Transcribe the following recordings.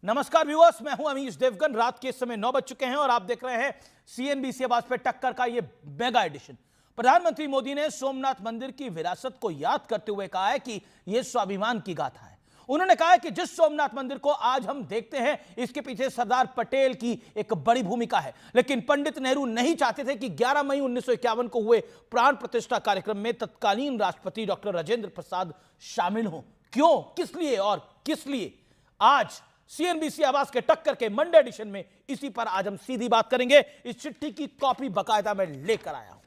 नमस्कार व्यूअर्स, मैं हूं अमीश देवगन। रात के इस समय 9 बज चुके हैं और आप देख रहे हैं सीएनबीसी आवाज पे टक्कर का ये मेगा एडिशन। प्रधानमंत्री मोदी ने सोमनाथ मंदिर की विरासत को याद करते हुए कहा है कि यह स्वाभिमान की गाथा है। उन्होंने कहा है कि जिस सोमनाथ मंदिर को आज हम देखते हैं, इसके पीछे सरदार पटेल की एक बड़ी भूमिका है। लेकिन पंडित नेहरू नहीं चाहते थे कि 11 मई 1951 को हुए प्राण प्रतिष्ठा कार्यक्रम में तत्कालीन राष्ट्रपति डॉक्टर राजेंद्र प्रसाद शामिल हों। क्यों, किस लिए और किस लिए? आज सीएनबीसी आवाज के टक्कर के मंडे एडिशन में इसी पर आज हम सीधी बात करेंगे। इस चिट्ठी की कॉपी बाकायदा मैं लेकर आया हूं।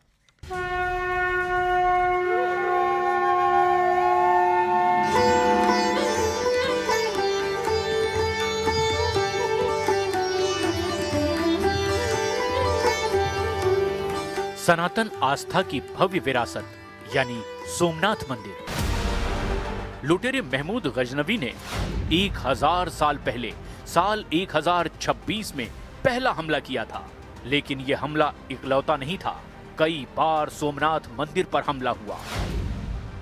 सनातन आस्था की भव्य विरासत यानी सोमनाथ मंदिर। लुटेरे महमूद गजनवी ने 1000 साल पहले साल 1026 में पहला हमला किया था। लेकिन यह हमला इकलौता नहीं था, कई बार सोमनाथ मंदिर पर हमला हुआ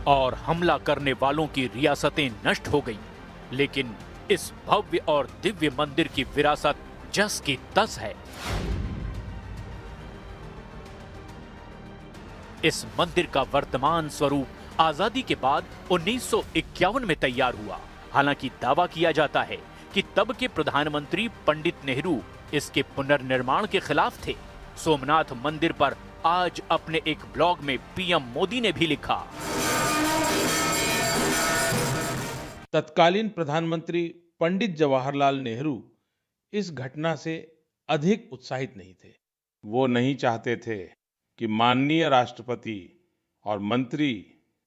और हमला करने वालों की रियासतें नष्ट हो गईं। लेकिन इस भव्य और दिव्य मंदिर की विरासत जस की तस है। इस मंदिर का वर्तमान स्वरूप आजादी के बाद 1951 में तैयार हुआ। हालांकि दावा किया जाता है कि तब के प्रधानमंत्री पंडित नेहरू इसके पुनर्निर्माण के खिलाफ थे। सोमनाथ मंदिर पर आज अपने एक ब्लॉग में पीएम मोदी ने भी लिखा, तत्कालीन प्रधानमंत्री पंडित जवाहरलाल नेहरू इस घटना से अधिक उत्साहित नहीं थे। वो नहीं चाहते थे कि माननीय राष्ट्रपति और मंत्री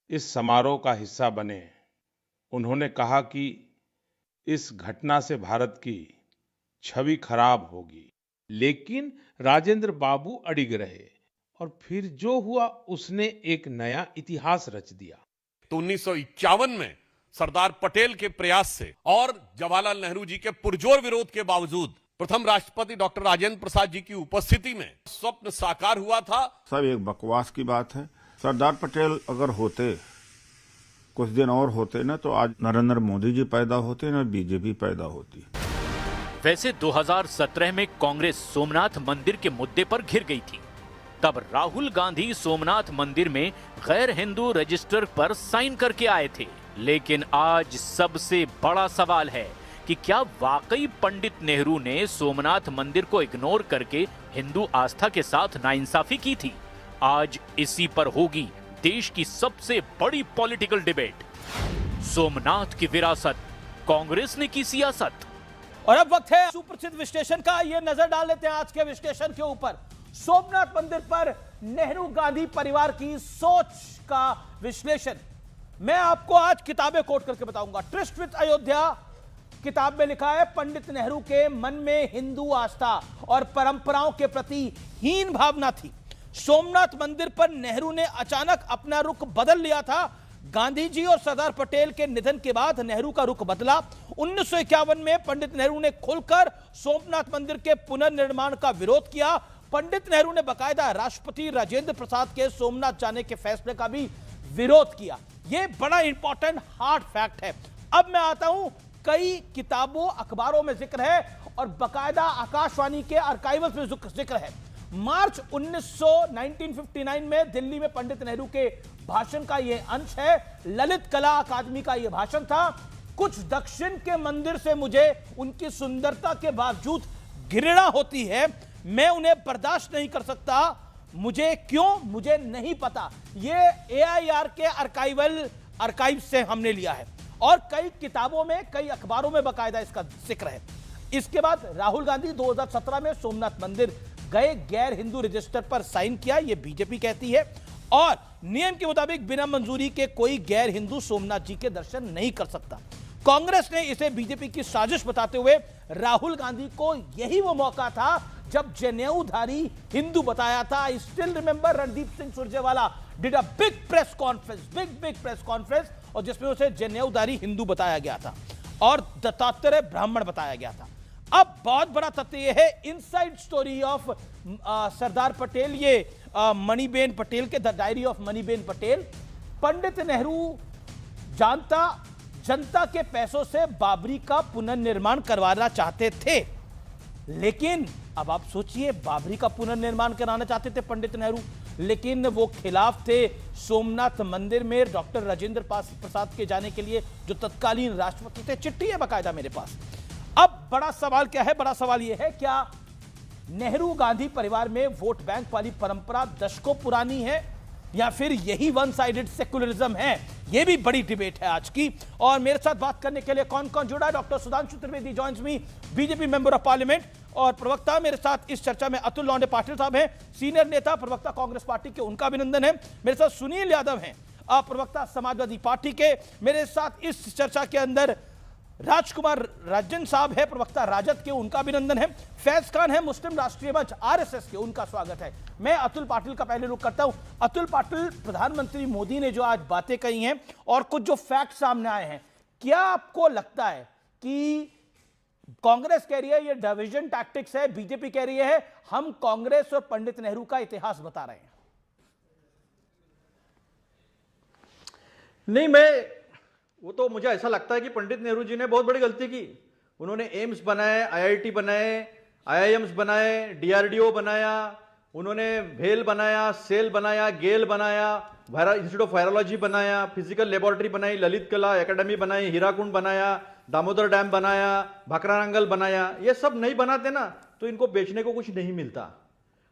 इस समारोह का हिस्सा बने। उन्होंने कहा कि इस घटना से भारत की छवि खराब होगी। लेकिन राजेंद्र बाबू अडिग रहे और फिर जो हुआ उसने एक नया इतिहास रच दिया। तो 1951 में सरदार पटेल के प्रयास से और जवाहरलाल नेहरू जी के पुरजोर विरोध के बावजूद प्रथम राष्ट्रपति डॉक्टर राजेंद्र प्रसाद जी की उपस्थिति में स्वप्न साकार हुआ था। सब एक बकवास की बात है। सरदार पटेल अगर होते, कुछ दिन और होते ना, तो आज नरेंद्र मोदी जी पैदा होते ना बीजेपी पैदा होती। वैसे 2017 में कांग्रेस सोमनाथ मंदिर के मुद्दे पर घिर गई थी। तब राहुल गांधी सोमनाथ मंदिर में गैर हिंदू रजिस्टर पर साइन करके आए थे। लेकिन आज सबसे बड़ा सवाल है कि क्या वाकई पंडित नेहरू ने सोमनाथ मंदिर को इग्नोर करके हिंदू आस्था के साथ नाइंसाफी की थी? आज इसी पर होगी देश की सबसे बड़ी पॉलिटिकल डिबेट। सोमनाथ की विरासत, कांग्रेस ने की सियासत। और अब वक्त है सुप्रसिद्ध विश्लेषण का। ये नजर डाल लेते हैं आज के विश्लेषण के ऊपर। सोमनाथ मंदिर पर नेहरू गांधी परिवार की सोच का विश्लेषण मैं आपको आज किताबें कोट करके बताऊंगा। ट्रिस्ट विद अयोध्या किताब में लिखा है, पंडित नेहरू के मन में हिंदू आस्था और परंपराओं के प्रति हीन भावना थी। सोमनाथ मंदिर पर नेहरू ने अचानक अपना रुख बदल लिया था। गांधी जी और सरदार पटेल के निधन के बाद नेहरू का रुख बदला। 1951 में पंडित नेहरू ने खुलकर सोमनाथ मंदिर के पुनर्निर्माण का विरोध किया। पंडित नेहरू ने बाकायदा राष्ट्रपति राजेंद्र प्रसाद के सोमनाथ जाने के फैसले का भी विरोध किया। यह बड़ा इंपॉर्टेंट हार्ड फैक्ट है। अब मैं आता हूं, कई किताबों अखबारों में जिक्र है और बाकायदा आकाशवाणी के आर्काइव्स में जिक्र है। मार्च 1959 में दिल्ली में पंडित नेहरू के भाषण का यह अंश है। ललित कला अकादमी का यह भाषण था। कुछ दक्षिण के मंदिर से मुझे उनकी सुंदरता के बावजूद घृणा होती है। मैं उन्हें बर्दाश्त नहीं कर सकता। मुझे क्यों, मुझे नहीं पता। यह AIR के आर्काइव से हमने लिया है और कई किताबों में, कई अखबारों में बाकायदा इसका जिक्र है। इसके बाद राहुल गांधी 2017 में सोमनाथ मंदिर गए, गैर हिंदू रजिस्टर पर साइन किया, यह बीजेपी कहती है। और नियम के मुताबिक बिना मंजूरी के कोई गैर हिंदू सोमनाथ जी के दर्शन नहीं कर सकता। कांग्रेस ने इसे बीजेपी की साजिश बताते हुए राहुल गांधी को यही वो मौका था जब जनेऊधारी हिंदू बताया था। I still remember Randeep Singh Surjewala did a big press conference, big press conference, और जिसमें उसे जनेऊधारी हिंदू बताया गया था और दत्तात्रेय ब्राह्मण बताया गया था। अब बहुत बड़ा तथ्य यह है, inside story of Sardar Patel, ये मणिबेन पटेल के the diary of Maniben Patel. Pandit Nehru जानता जनता के पैसों से बाबरी का पुनर्निर्माण करवाना चाहते थे। लेकिन अब आप सोचिए, बाबरी का पुनर्निर्माण कराना चाहते थे पंडित नेहरू, लेकिन वो खिलाफ थे सोमनाथ मंदिर में डॉक्टर राजेंद्र प्रसाद के जाने के लिए, जो तत्कालीन राष्ट्रपति थे। चिट्ठी है बाकायदा मेरे पास। अब बड़ा सवाल क्या है? बड़ा सवाल यह है, क्या नेहरू गांधी परिवार में वोट बैंक वाली परंपरा दशकों पुरानी है या फिर यही वन साइडेड सेकुलरिज्म है? यह भी बड़ी डिबेट है आज की। और मेरे साथ बात करने के लिए कौन कौन जुड़ा है? Doctor Sudhanshu Trivedi joins me, BJP member of parliament और प्रवक्ता। मेरे साथ इस चर्चा में अतुल लौंडे पाटिल साहब हैं, सीनियर नेता प्रवक्ता कांग्रेस पार्टी के, उनका अभिनंदन है। मेरे साथ सुनील यादव हैं, प्रवक्ता समाजवादी पार्टी के। मेरे साथ इस चर्चा के अंदर राजकुमार राजन साहब है, प्रवक्ता राजद के, उनका अभिनंदन है। फैज खान है, मुस्लिम राष्ट्रीय मंच आरएसएस के, उनका स्वागत है। मैं अतुल पाटिल का पहले रुख करता हूं। अतुल पाटिल, प्रधानमंत्री मोदी ने जो आज बातें कही हैं और कुछ जो फैक्ट सामने आए हैं, क्या आपको लगता है कि कांग्रेस कह रही है ये डिवीजन टैक्टिक्स है, बीजेपी कह रही है हम कांग्रेस और पंडित नेहरू का इतिहास बता रहे हैं? नहीं, वो तो मुझे ऐसा लगता है कि पंडित नेहरू जी ने बहुत बड़ी गलती की। उन्होंने एम्स बनाए, आईआईटी बनाए, आईआईएम्स बनाए, डीआरडीओ बनाया, उन्होंने भेल बनाया, सेल बनाया, गेल बनाया, इंस्टीट्यूट ऑफ वायरोलॉजी बनाया, फिजिकल लेबोरेटरी बनाई, ललित कला एकेडमी बनाई, हीराकुंड बनाया, दामोदर डैम बनाया, भाखरारंगल बनाया। ये सब नहीं बनाते ना तो इनको बेचने को कुछ नहीं मिलता,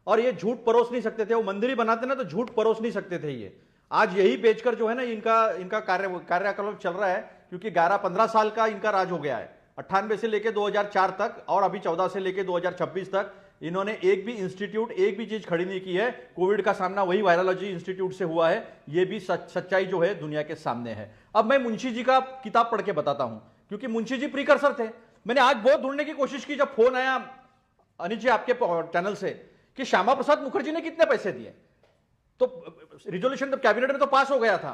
और ये झूठ परोस नहीं सकते थे। वो मंदिर ही बनाते ना तो झूठ परोस नहीं सकते थे। ये आज यही बेचकर जो है ना इनका कार्यकलाप चल रहा है, क्योंकि 11-15 साल का इनका राज हो गया है। 98 से लेकर 2004 तक और अभी 14 से लेकर 2026 तक इन्होंने एक भी इंस्टीट्यूट, एक भी चीज खड़ी नहीं की है। कोविड का सामना वही वायरोलॉजी इंस्टीट्यूट से हुआ है। ये भी सच्चाई जो है दुनिया के सामने है। अब मैं मुंशी जी का किताब पढ़ के बताता हूं, क्योंकि मुंशी जी प्रीकर्सर थे। मैंने आज बहुत ढूंढने की कोशिश की, जब फोन आया अनिल जी आपके चैनल से कि श्यामा प्रसाद मुखर्जी ने कितने पैसे दिए, तो रिजोल्यूशन तो कैबिनेट में तो पास हो गया था,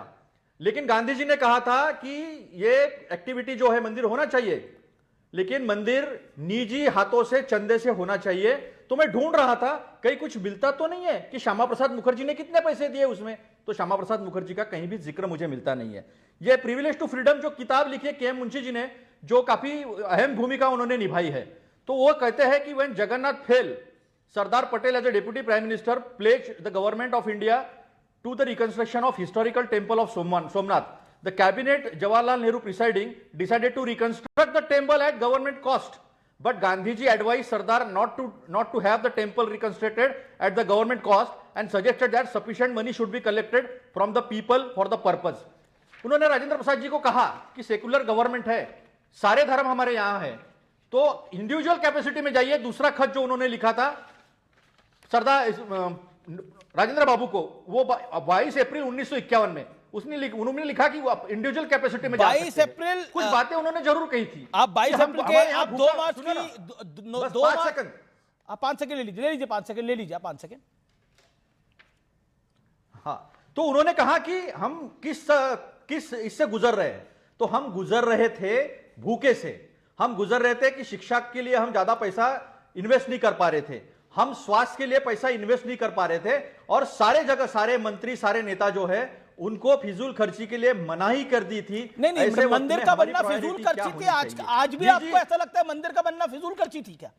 लेकिन गांधी जी ने कहा था कि ये एक्टिविटी जो है मंदिर होना चाहिए, लेकिन मंदिर निजी हाथों से, चंदे से होना चाहिए। तो मैं ढूंढ रहा था कहीं कुछ मिलता तो नहीं है कि श्यामा प्रसाद मुखर्जी ने कितने पैसे दिए उसमें, तो श्यामा प्रसाद मुखर्जी का कहीं भी जिक्र मुझे मिलता नहीं है। ये प्रिविलेज टू फ्रीडम जो किताब लिखी है के.एम. मुंशी जी ने, जो काफी अहम भूमिका उन्होंने निभाई है, तो वो कहते हैं कि when Jagannath fail, Sardar Patel as a deputy prime minister pledged the government of India to the reconstruction of historical temple of Somnath. The cabinet, Jawaharlal Nehru presiding, decided to reconstruct the temple at government cost. But Gandhiji advised Sardar not to have the temple reconstructed at the government cost and suggested that sufficient money should be collected from the people for the purpose. उन्होंने राजेंद्र प्रसाद जी को कहा कि secular government है, सारे धर्म हमारे यहाँ है, तो इंडिविजुअल कैपेसिटी में जाइए। दूसरा खत जो उन्होंने लिखा था सरदार राजेंद्र बाबू को, वो 22 अप्रैल 1951 में उन्होंने लिखा कि इंडिविजुअल कैपेसिटी में 22 अप्रैल कुछ बातें उन्होंने जरूर कही थी। आप 22 अप्रैल के, आप 2 मार्च की 5 सेकंड, आप 5 सेकंड ले लीजिए 5 सेकंड ले लीजिए, 5 सेकंड। हाँ, तो उन्होंने कहा कि हम किस इससे गुजर रहे हैं, तो हम गुजर रहे थे भूखे से, हम गुजर रहे थे कि शिक्षा के लिए हम ज्यादा पैसा इन्वेस्ट नहीं कर पा रहे थे, हम स्वास्थ्य के लिए पैसा इन्वेस्ट नहीं कर पा रहे थे, और सारे जगह सारे मंत्री, सारे नेता जो है उनको फिजूल खर्ची के लिए मनाही कर दी थी। नहीं, मंदिर का बनना फिजूल खर्ची थी? आज भी आपको ऐसा लगता है मंदिर का बनना फिजूल खर्ची थी क्या?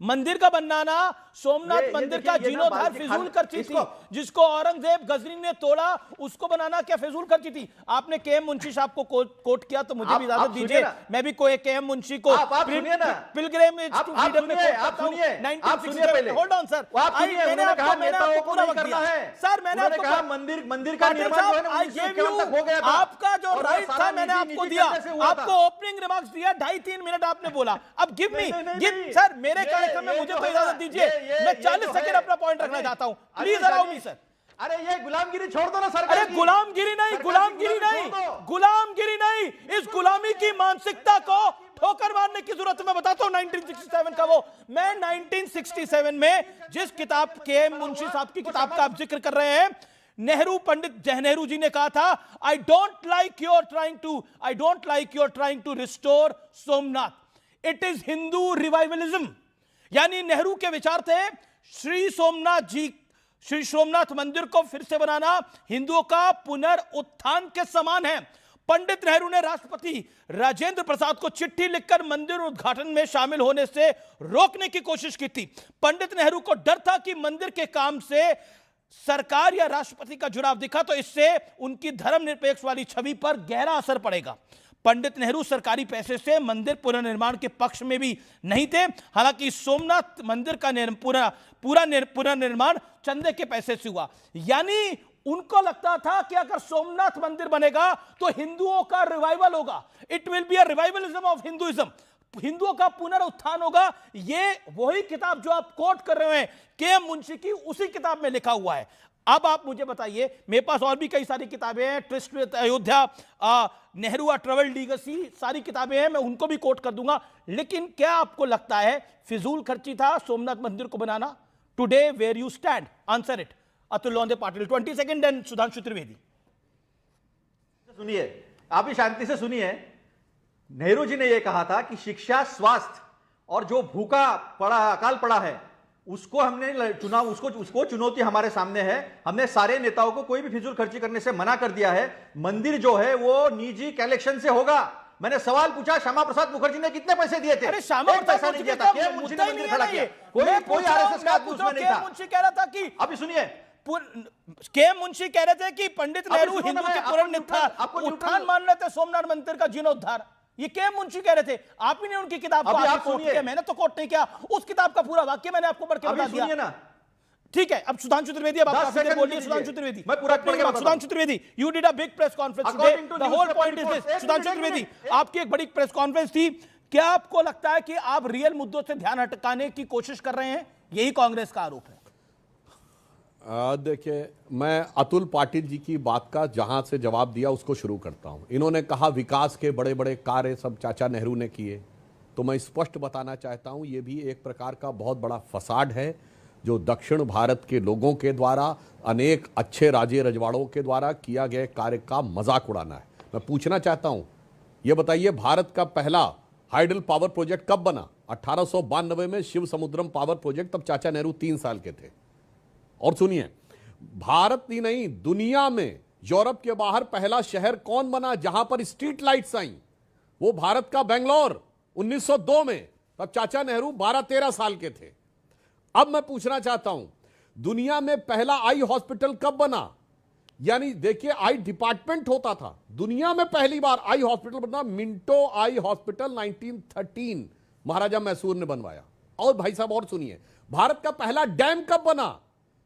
मंदिर का बनाना, सोमनाथ मंदिर का जीर्णोद्धार फिजूल खर्ची थी? जिसको औरंगजेब गजनी ने तोड़ा, उसको बनाना क्या फिजूल खर्ची थी? आपने के.एम. मुंशी साहब को कोट किया, तो मुझे भी इजाजत दीजिए, मैं भी कोई के.एम. मुंशी को पिलग्रिमेज टू फ्रीडम में कोट करता हूं। 1967 होल्ड ऑन सर, मैंने आपको पूरा वक्त दिया सर, मैंने आपको कहा मंदिर का निर्माण हो गया था, आपका जो राइट था मैंने आपको दिया, आपको ओपनिंग रिमार्क्स दिया, 2.5-3 मिनट आपने बोला। अब गिव सर, मेरे में मुझे तो इजाजत दीजिए, मैं 40 सेकंड अपना पॉइंट रखना चाहता हूं, प्लीज अलाउ मी सर। अरे ये गुलामगिरी छोड़ दो ना सर। अरे गुलामगिरी नहीं, गुलामगिरी नहीं, इस गुलामी की मानसिकता को ठोकर मारने की जरूरत है। मैं बताता हूं 1967 का वो, मैं 1967 में जिस किताब के मुंशी साहब की किताब का आप जिक्र कर रहे हैं, पंडित जवाहरलाल नेहरू जी ने कहा था, I don't like your trying to restore Somnath, it is Hindu revivalism. यानी नेहरू के विचार थे श्री सोमनाथ मंदिर को फिर से बनाना हिंदुओं का पुनरुत्थान के समान है। पंडित नेहरू ने राष्ट्रपति राजेंद्र प्रसाद को चिट्ठी लिखकर मंदिर उद्घाटन में शामिल होने से रोकने की कोशिश की थी। पंडित नेहरू को डर था कि मंदिर के काम से सरकार या राष्ट्रपति का जुड़ाव दिखा तो इससे उनकी धर्मनिरपेक्ष वाली छवि पर गहरा असर पड़ेगा। पंडित नेहरू सरकारी पैसे से मंदिर पुनर्निर्माण के पक्ष में भी नहीं थे। हालांकि सोमनाथ मंदिर का पुनर्निर्माण चंदे के पैसे से हुआ। यानी उनको लगता था कि अगर सोमनाथ मंदिर बनेगा तो हिंदुओं का रिवाइवल होगा, it will be a revivalism of Hinduism, हिंदुओं का पुनरुत्थान होगा। ये वही किताब जो आप कोट कर रहे हैं के मुंशी की, उसी किताब में लिखा हुआ है। अब आप मुझे बताइए, मेरे पास और भी कई सारी किताबें हैं, twist with Ayodhya, Nehru a ट्रेवल लीगेसी, सारी किताबें हैं, मैं उनको भी कोट कर दूंगा। लेकिन क्या आपको लगता है फिजूल खर्ची था सोमनाथ मंदिर को बनाना? Today where you stand, answer it. Atul Londhe Patil 20 second and Sudhanshu Trivedi. सुनिए, आप भी शांति से सुनिए। नेहरू जी ने यह कहा था कि शिक्षा, स्वास्थ्य और जो भूखा पड़ा, अकाल पड़ा है, उसको हमने चुनाव, उसको चुनौती हमारे सामने है। हमने सारे नेताओं को कोई भी फिजूल खर्ची करने से मना कर दिया है। मंदिर जो है वो निजी कलेक्शन से होगा। मैंने सवाल पूछा, श्यामा प्रसाद मुखर्जी ने कितने पैसे दिए थे? अरे श्यामा पैसा नहीं दिया था। के मुंशी ने मंदिर खड़ा किया, कोई आरएसएस का आदमी उसमें नहीं था। मुंशी कह रहा था कि, अभी सुनिए, के मुंशी कह रहे थे कि पंडित नेहरू हिंदू के पुनरुत्थान मान रहे थे, सोमनाथ मंदिर का जीर्णोद्धार। ये के मुंशी कह रहे थे, आप ही ने उनकी किताब को आगे कोट किया, मैंने तो कोट नहीं किया। उस किताब का पूरा वाक्य मैंने आपको पढ़ के बता दिया ना। ठीक है, अब सुधांशु त्रिवेदी, अब आप काफी देर बोलिए। सुधांशु त्रिवेदी, मैं पूरा पढ़ के Sudhanshu Trivedi, you did a big press conference today, the whole point is this. Sudhanshu Trivedi, आपकी एक बड़ी प्रेस कॉन्फ्रेंस थी, क्या आपको लगता है कि आप रियल मुद्दों से ध्यान हटकाने की कोशिश कर रहे हैं? यही कांग्रेस का आरोप है। देखिए, मैं अतुल पाटिल जी की बात का जहां से जवाब दिया उसको शुरू करता हूं। इन्होंने कहा विकास के बड़े बड़े कार्य सब चाचा नेहरू ने किए, तो मैं स्पष्ट बताना चाहता हूं ये भी एक प्रकार का बहुत बड़ा फसाड है जो दक्षिण भारत के लोगों के द्वारा, अनेक अच्छे राजे रजवाड़ों के द्वारा किया गया कार्य का मजाक उड़ाना है। मैं पूछना चाहता हूं, ये बताइए भारत का पहला हाइडल पावर प्रोजेक्ट कब बना? 1892 में शिव समुद्रम पावर प्रोजेक्ट, तब चाचा नेहरू 3 साल के थे। और सुनिए, भारत ही नहीं दुनिया में यूरोप के बाहर पहला शहर कौन बना जहां पर स्ट्रीट लाइट्स आई? वो भारत का बेंगलोर 1902 में, तब चाचा नेहरू 12-13 साल के थे। अब मैं पूछना चाहता हूं, दुनिया में पहला आई हॉस्पिटल कब बना? यानी देखिए, आई डिपार्टमेंट होता था, दुनिया में पहली बार आई हॉस्पिटल बना, मिंटो आई हॉस्पिटल 1913 महाराजा मैसूर ने बनवाया। और भाई साहब और सुनिए, भारत का पहला डैम कब बना?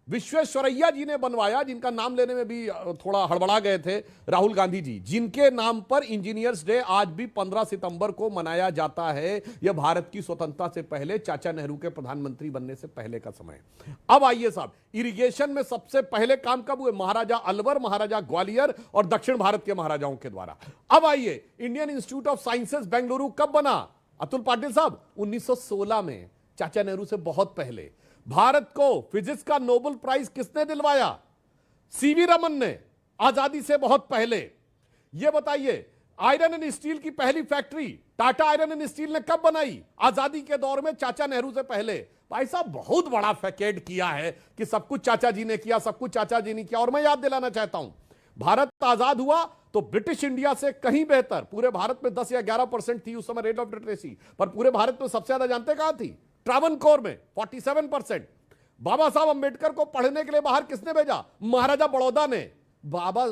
विश्वेश्वरैया जी ने बनवाया, जिनका नाम लेने में भी थोड़ा हड़बड़ा गए थे, राहुल गांधी जी, जिनके नाम पर इंजीनियर्स डे आज भी 15 सितंबर को मनाया जाता है। यह भारत की स्वतंत्रता से पहले, चाचा नेहरू के प्रधानमंत्री बनने से पहले का समय। अब आइए साहब, इरिगेशन में सबसे पहले काम कब हुए? महाराजा अलवर, महाराजा ग्वालियर और दक्षिण भारत के महाराजाओं के द्वारा। अब आइए, Indian institute of sciences Bengaluru कब बना? अतुल पाटिल साहब 1916 में, चाचा नेहरू से बहुत पहले। भारत को फिजिक्स का नोबेल प्राइज किसने दिलवाया? सीवी रमन ने, आजादी से बहुत पहले। यह बताइए, आयरन एंड स्टील की पहली factory Tata iron and steel ने कब बनाई? आजादी के दौर में, चाचा नेहरू से पहले। भाई साहब बहुत बड़ा फैकेट किया है कि सब कुछ चाचा जी ने किया, सब कुछ चाचा जी ने किया। और मैं याद दिलाना चाहता हूं, भारत आजाद हुआ तो ब्रिटिश इंडिया से कहीं बेहतर, पूरे भारत में 10 या 11% थी उस समय रेट ऑफ लिटरेसी, पर पूरे भारत में सबसे ज्यादा जानते कहां थी? ट्रावनकोर में 47%। बाबा साहब अंबेडकर को पढ़ने के लिए बाहर किसने भेजा? महाराजा बड़ौदा ने। बाबा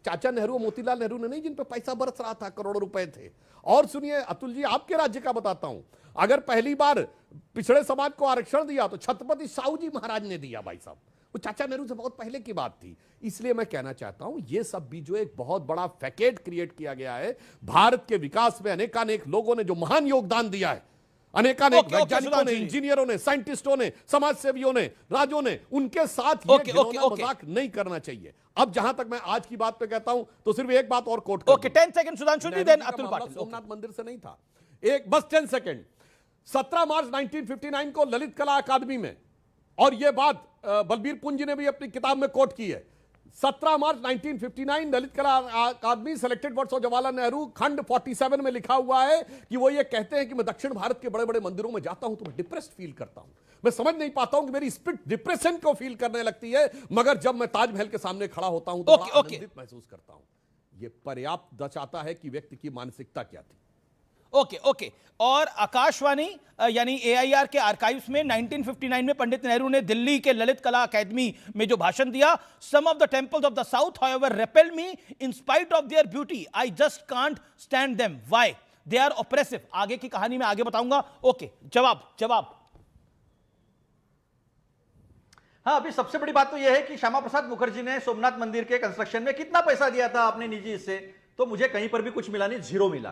चाचा नेहरू, मोतीलाल नेहरू ने नहीं, जिन पे पैसा बरस रहा था, करोड़ों रुपए थे। और सुनिए अतुल जी, आपके राज्य का बताता हूं, अगर पहली बार पिछड़े समाज को आरक्षण दिया तो छत्रपति साहू जी महाराज ने दिया। भाई साहब, वो चाचा नेहरू से बहुत पहले की बात थी। इसलिए मैं कहना चाहता हूं, ये सब भी जो एक बहुत बड़ा फैकेट क्रिएट किया गया है, भारत के विकास में अनेकानेक लोगों ने जो महान योगदान दिया है, अनेकानेक वैज्ञानिकों ने, इंजीनियरों ने, साइंटिस्टों ने, समाजसेवियों ने, राजों ने, उनके साथ ये घिनौना मजाक नहीं करना चाहिए। अब जहां तक मैं आज की बात पे कहता हूं, तो सिर्फ एक बात और कोट कर 10 सेकंड सुधांशु जी, देन अतुल पाटिल। सोमनाथ मंदिर से नहीं था, एक बस 10 सेकंड। 17 मार्च 1959 को ललित कला अकादमी में, और यह बात बलबीर पुंज जी ने भी अपनी किताब में कोट की है, 17 मार्च 1959 Lalit Kala Akademi selected words of Jawaharlal Nehru, खंड 47 में लिखा हुआ है कि वो ये कहते हैं कि मैं दक्षिण भारत के बड़े बड़े मंदिरों में जाता हूं तो मैं डिप्रेस्ड फील करता हूं, मैं समझ नहीं पाता हूं कि मेरी स्पिरिट डिप्रेशन को फील करने लगती है, मगर जब मैं ताजमहल के सामने खड़ा होता हूं तो बड़ा आनंदित महसूस करता हूं। ये पर्याप्त दर्शाता है कि व्यक्ति की मानसिकता क्या थी। Okay okay. और आकाशवाणी यानी एआईआर के आर्काइव्स में 1959 में पंडित नेहरू ने दिल्ली के ललित कला अकादमी में जो भाषण दिया, some of the temples of the south however repel me in spite of their beauty, I just can't stand them, why they are oppressive. आगे की कहानी मैं आगे बताऊंगा। ओके, जवाब। हाँ, अभी सबसे बड़ी बात तो यह है कि श्यामा प्रसाद मुखर्जी ने सोमनाथ मंदिर के कंस्ट्रक्शन में कितना पैसा दिया था अपने निजी हिस्से, तो मुझे कहीं पर भी कुछ मिला नहीं, जीरो मिला।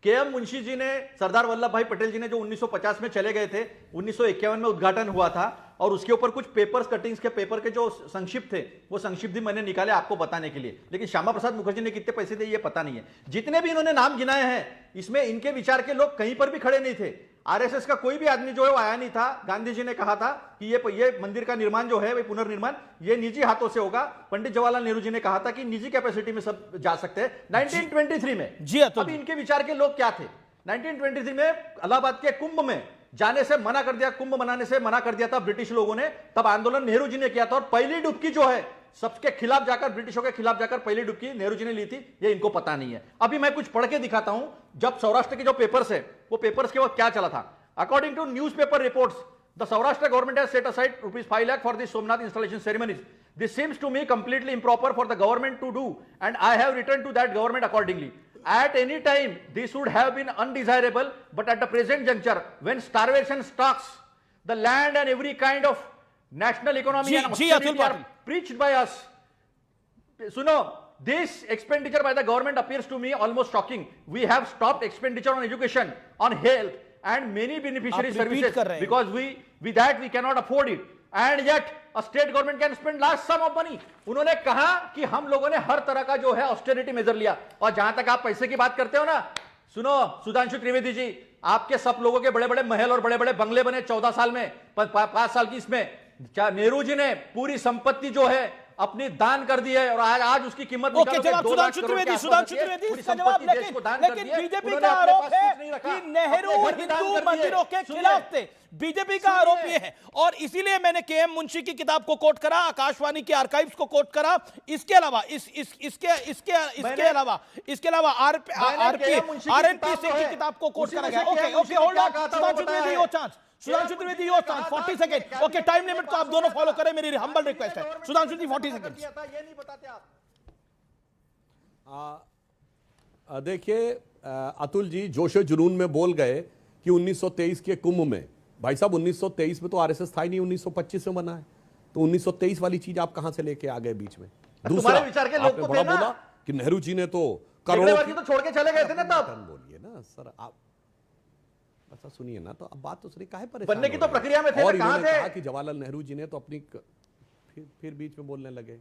केएम मुंशी जी ने, सरदार वल्लभ भाई पटेल जी ने जो 1950 में चले गए थे, 1951 में उद्घाटन हुआ था, और उसके ऊपर कुछ पेपर्स, कटिंग्स के पेपर के जो संक्षिप्त थे, वो संक्षिप्त भी मैंने निकाले आपको बताने के लिए। लेकिन श्यामा प्रसाद मुखर्जी ने कितने पैसे दिए ये पता नहीं है। जितने भी इन्होंने नाम गिनाए हैं, इसमें इनके विचार के लोग कहीं पर भी खड़े नहीं थे। आरएसएस का कोई भी आदमी जो है वो आया नहीं था। गांधी जी ने कहा था कि ये मंदिर का निर्माण जो है, वो पुनर्निर्माण, ये निजी हाथों से होगा। पंडित जवाहरलाल नेहरू जी ने कहा था कि निजी कैपेसिटी में सब जा सकते हैं 1923 में। जी, अब इनके विचार के लोग क्या थे? 1923 में इलाहाबाद के कुंभ में जाने से मना कर दिया, कुंभ मनाने से मना कर दिया था ब्रिटिश लोगों ने। तब आंदोलन नेहरू जी ने किया था, और पहली डुबकी जो है सबके खिलाफ जाकर, ब्रिटिशों के खिलाफ जाकर पहली डुबकी नेहरू जी ने ली थी। ये इनको पता नहीं है। अभी मैं कुछ पढ़ के दिखाता हूं, जब सौराष्ट्र के जो पेपर्स है, वो पेपर्स के वक्त क्या चला था। According to newspaper reports, the Saurashtra government has set aside ₹5 lakh for the Somnath installation ceremonies. This seems to me completely improper for the government to do, and I have written to that government accordingly. At any time, this would have been undesirable, but at the present juncture, when starvation stalks the land and every kind of national economy and austerity are preached by us, suno, this expenditure by the government appears to me almost shocking. We have stopped expenditure on education, on health, and many beneficiary services because with that we cannot afford it. And yet a state government can spend large sum of money. उन्होंने कहा कि हम लोगों ने हर तरह का जो है ऑस्टेरिटी मेजर लिया। और जहां तक आप पैसे की बात करते हो ना, सुनो सुधांशु त्रिवेदी जी, आपके सब लोगों के बड़े बड़े महल और बड़े बड़े बंगले बने 14 साल में, 5 साल की इसमें। नेहरू जी ने पूरी संपत्ति जो है अपनी दान कर दी है, और आज उसकी कीमत ओके, जनाब सुधांशु त्रिवेदी इसका जवाब, लेकिन बीजेपी का आरोप है कि नेहरू हिंदू मंदिरों के खिलाफ थे। बीजेपी का आरोप यह है, और इसीलिए मैंने केएम मुंशी की किताब को कोट करा, आकाशवाणी के आर्काइव्स को कोट करा। इसके अलावा इसके अलावा आरएनपी सिंह की किताब को कोट करा गया। Okay, hold on, Sudhanshu Trivedi your chance, 40 second. Okay, time limit को आप दोनों फॉलो करें, मेरी हम्बल रिक्वेस्ट है। सुधांशु जी 40 सेकंड। ये नहीं बताते आप। देखिए अतुल जी जोशो जुनून में बोल गए कि 1923 के कुंभ में, भाई साहब 1923 में तो आरएसएस था ही नहीं, 1925 में बना है, तो 1923 वाली चीज आप कहां से लेके आ गए बीच में? दूसरा, विचार के लोग तो थे ना, बोला कि नेहरू जी ने तो करोड़ों की तो छोड़ के चले गए थे ना तब। बोलिए ना सर, आप ऐसा सुनिए ना, तो अब बात तो सुनिए, काहे परेशान बनने की तो प्रक्रिया में थे, और कहां थे? कहा कि जवाहरलाल नेहरू जी ने तो अपनी फिर बीच में बोलने लगे।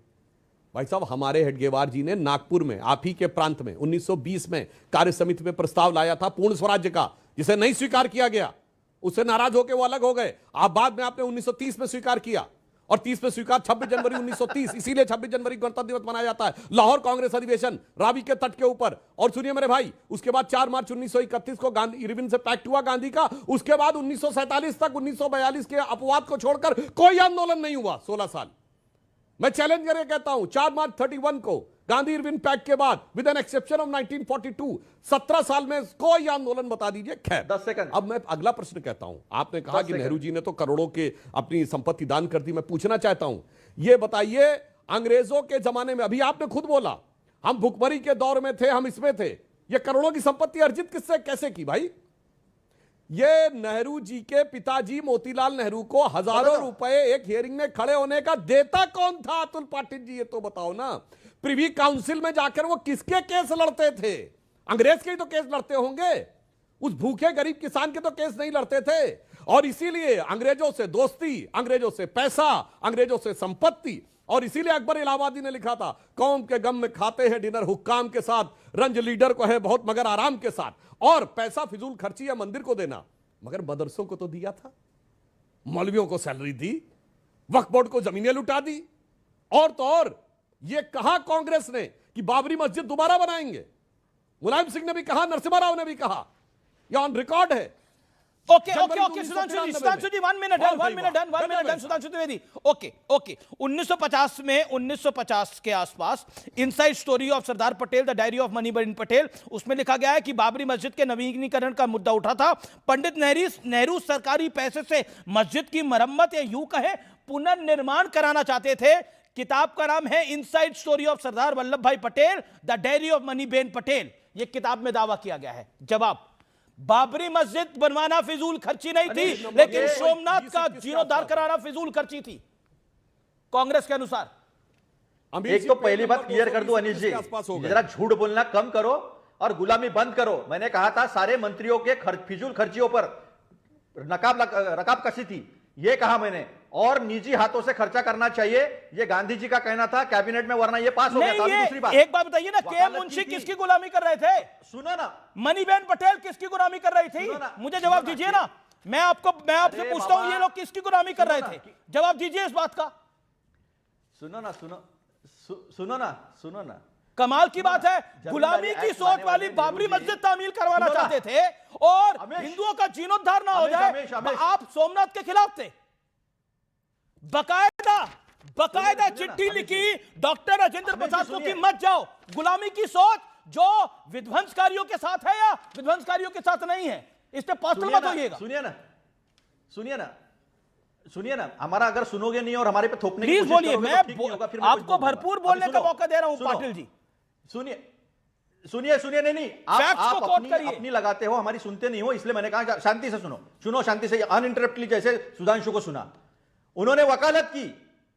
भाई साहब हमारे हेडगेवार जी ने नागपुर में, आप ही के प्रांत में 1920 में कार्य समिति में प्रस्ताव लाया था पूर्ण स्वराज्य का, जिसे नहीं स्वीकार किया गया। उससे नाराज होकर वो अलग हो गए। आप बाद में आपने 1930 में स्वीकार किया, और 30 में स्वीकार 26 जनवरी 1930, इसीलिए 26 जनवरी गणतंत्र दिवस मनाया जाता है। लाहौर कांग्रेस अधिवेशन रावी के तट के ऊपर। और सुनिए मेरे भाई, उसके बाद 4 मार्च 1931 को गांधी इरविन से पैक्ट हुआ गांधी का। उसके बाद 1947 तक, 1942 के अपवाद को छोड़कर कोई आंदोलन नहीं हुआ 16 साल। मैं चैलेंज करके कहता हूं, 4 मार्च 31 को गांधी इरविन पैक्ट के बाद, विद एन एक्सेप्शन ऑफ 1942, 17 साल में कोई आंदोलन बता दीजिए। खैर 10 सेकंड। अब मैं अगला प्रश्न कहता हूं। आपने कहा कि नेहरू जी ने तो करोड़ों के अपनी संपत्ति दान कर दी। मैं पूछना चाहता हूं, यह बताइए, अंग्रेजों के जमाने में, अभी आपने खुद बोला हम भुखमरी के दौर में थे, हम इसमें थे, यह करोड़ों की संपत्ति अर्जित किससे कैसे की भाई? ये नेहरू जी के पिताजी मोतीलाल नेहरू को हजारों रुपए एक हियरिंग में खड़े होने का देता कौन था? अतुल पाटिल जी ये तो बताओ ना। प्रिवी काउंसिल में जाकर वो किसके केस लड़ते थे? अंग्रेज के ही तो केस लड़ते होंगे, उस भूखे गरीब किसान के तो केस नहीं लड़ते थे। और इसीलिए अंग्रेजों से दोस्ती, अंग्रेजों से पैसा, अंग्रेजों से संपत्ति। और इसीलिए अकबर इलाहाबादी ने लिखा था, कौम के गम में खाते हैं डिनर हुक्काम के साथ, रंज लीडर को है बहुत मगर आराम के साथ। और पैसा फिजूल खर्ची या मंदिर को देना, मगर मदरसों को तो दिया था, मौलवियों को सैलरी दी, वक्फ बोर्ड को जमीनें लुटा दी। और तो और ये कहा कांग्रेस ने कि बाबरी मस्जिद दोबारा बनाएंगे। मुलायम सिंह ने भी कहा, नरसिम्हा राव ने भी कहा, यह ऑन रिकॉर्ड है। ओके ओके ओके सुधांशु जी 1 minute done Sudhanshu Dwivedi okay 1950 के आसपास inside story of Sardar Patel the diary of Maniben Patel, उसमें लिखा गया है कि बाबरी मस्जिद के नवीनीकरण का मुद्दा उठा था। पंडित नेहरू सरकारी पैसे से मस्जिद की मरम्मत या यूं कहें पुनर्निर्माण कराना चाहते थे। किताब का नाम है inside story of Sardar Vallabh भाई Patel the diary of Maniben Patel, यह किताब में दावा किया गया है। जवाब, बाबरी मस्जिद बनवाना फिजूल खर्ची नहीं थी, लेकिन सोमनाथ का जीर्णोद्धार कराना फिजूल खर्ची थी कांग्रेस के अनुसार। एक तो पहली बात क्लियर कर दूं अनिश जी, जरा झूठ बोलना कम करो और गुलामी बंद करो। मैंने कहा था सारे मंत्रियों के फिजूल खर्चियों पर रकाब कसी थी, यह कहा मैंने, और निजी हाथों से खर्चा करना चाहिए, ये गांधी जी का कहना था कैबिनेट में, वरना ये पास हो गया था। दूसरी बात, एक बात बताइए ना, के मुंशी किसकी गुलामी कर रहे थे? सुनो ना, मणिबेन पटेल किसकी गुलामी कर रही थी? मुझे जवाब दीजिए ना, मैं आपसे पूछता हूं, ये लोग किसकी गुलामी कर रहे थे? जवाब दीजिए इस बात का। सुनो ना, कमाल की बात है, गुलामी की सोच वाली बाबरी मस्जिद तामील करवाना चाहते थे और हिंदुओं का जीर्णोद्धार ना हो जाए, आप सोमनाथ के खिलाफ थे। बकायदा चिट्ठी लिखी डॉक्टर राजेंद्र प्रसाद को कि मत जाओ। गुलामी की सोच जो विध्वंसकारियों के साथ है या विध्वंसकारियों के साथ नहीं है, इस पे पर्सनल मत होइएगा। सुनिए ना, हमारा अगर सुनोगे नहीं और हमारे पे थोपने की प्लीज कोशिश बोलिए, करोगे मैं आपको भरपूर बोलने का मौका दे रहा हूं पाटिल जी। सुनिए, नहीं, आप अपनी लगाते हो, हमारी सुनते नहीं हो, इसलिए मैंने कहा शांति से सुनो शांति से, अनइंटरप्टली, जैसे सुधांशु को सुना। उन्होंने वकालत की,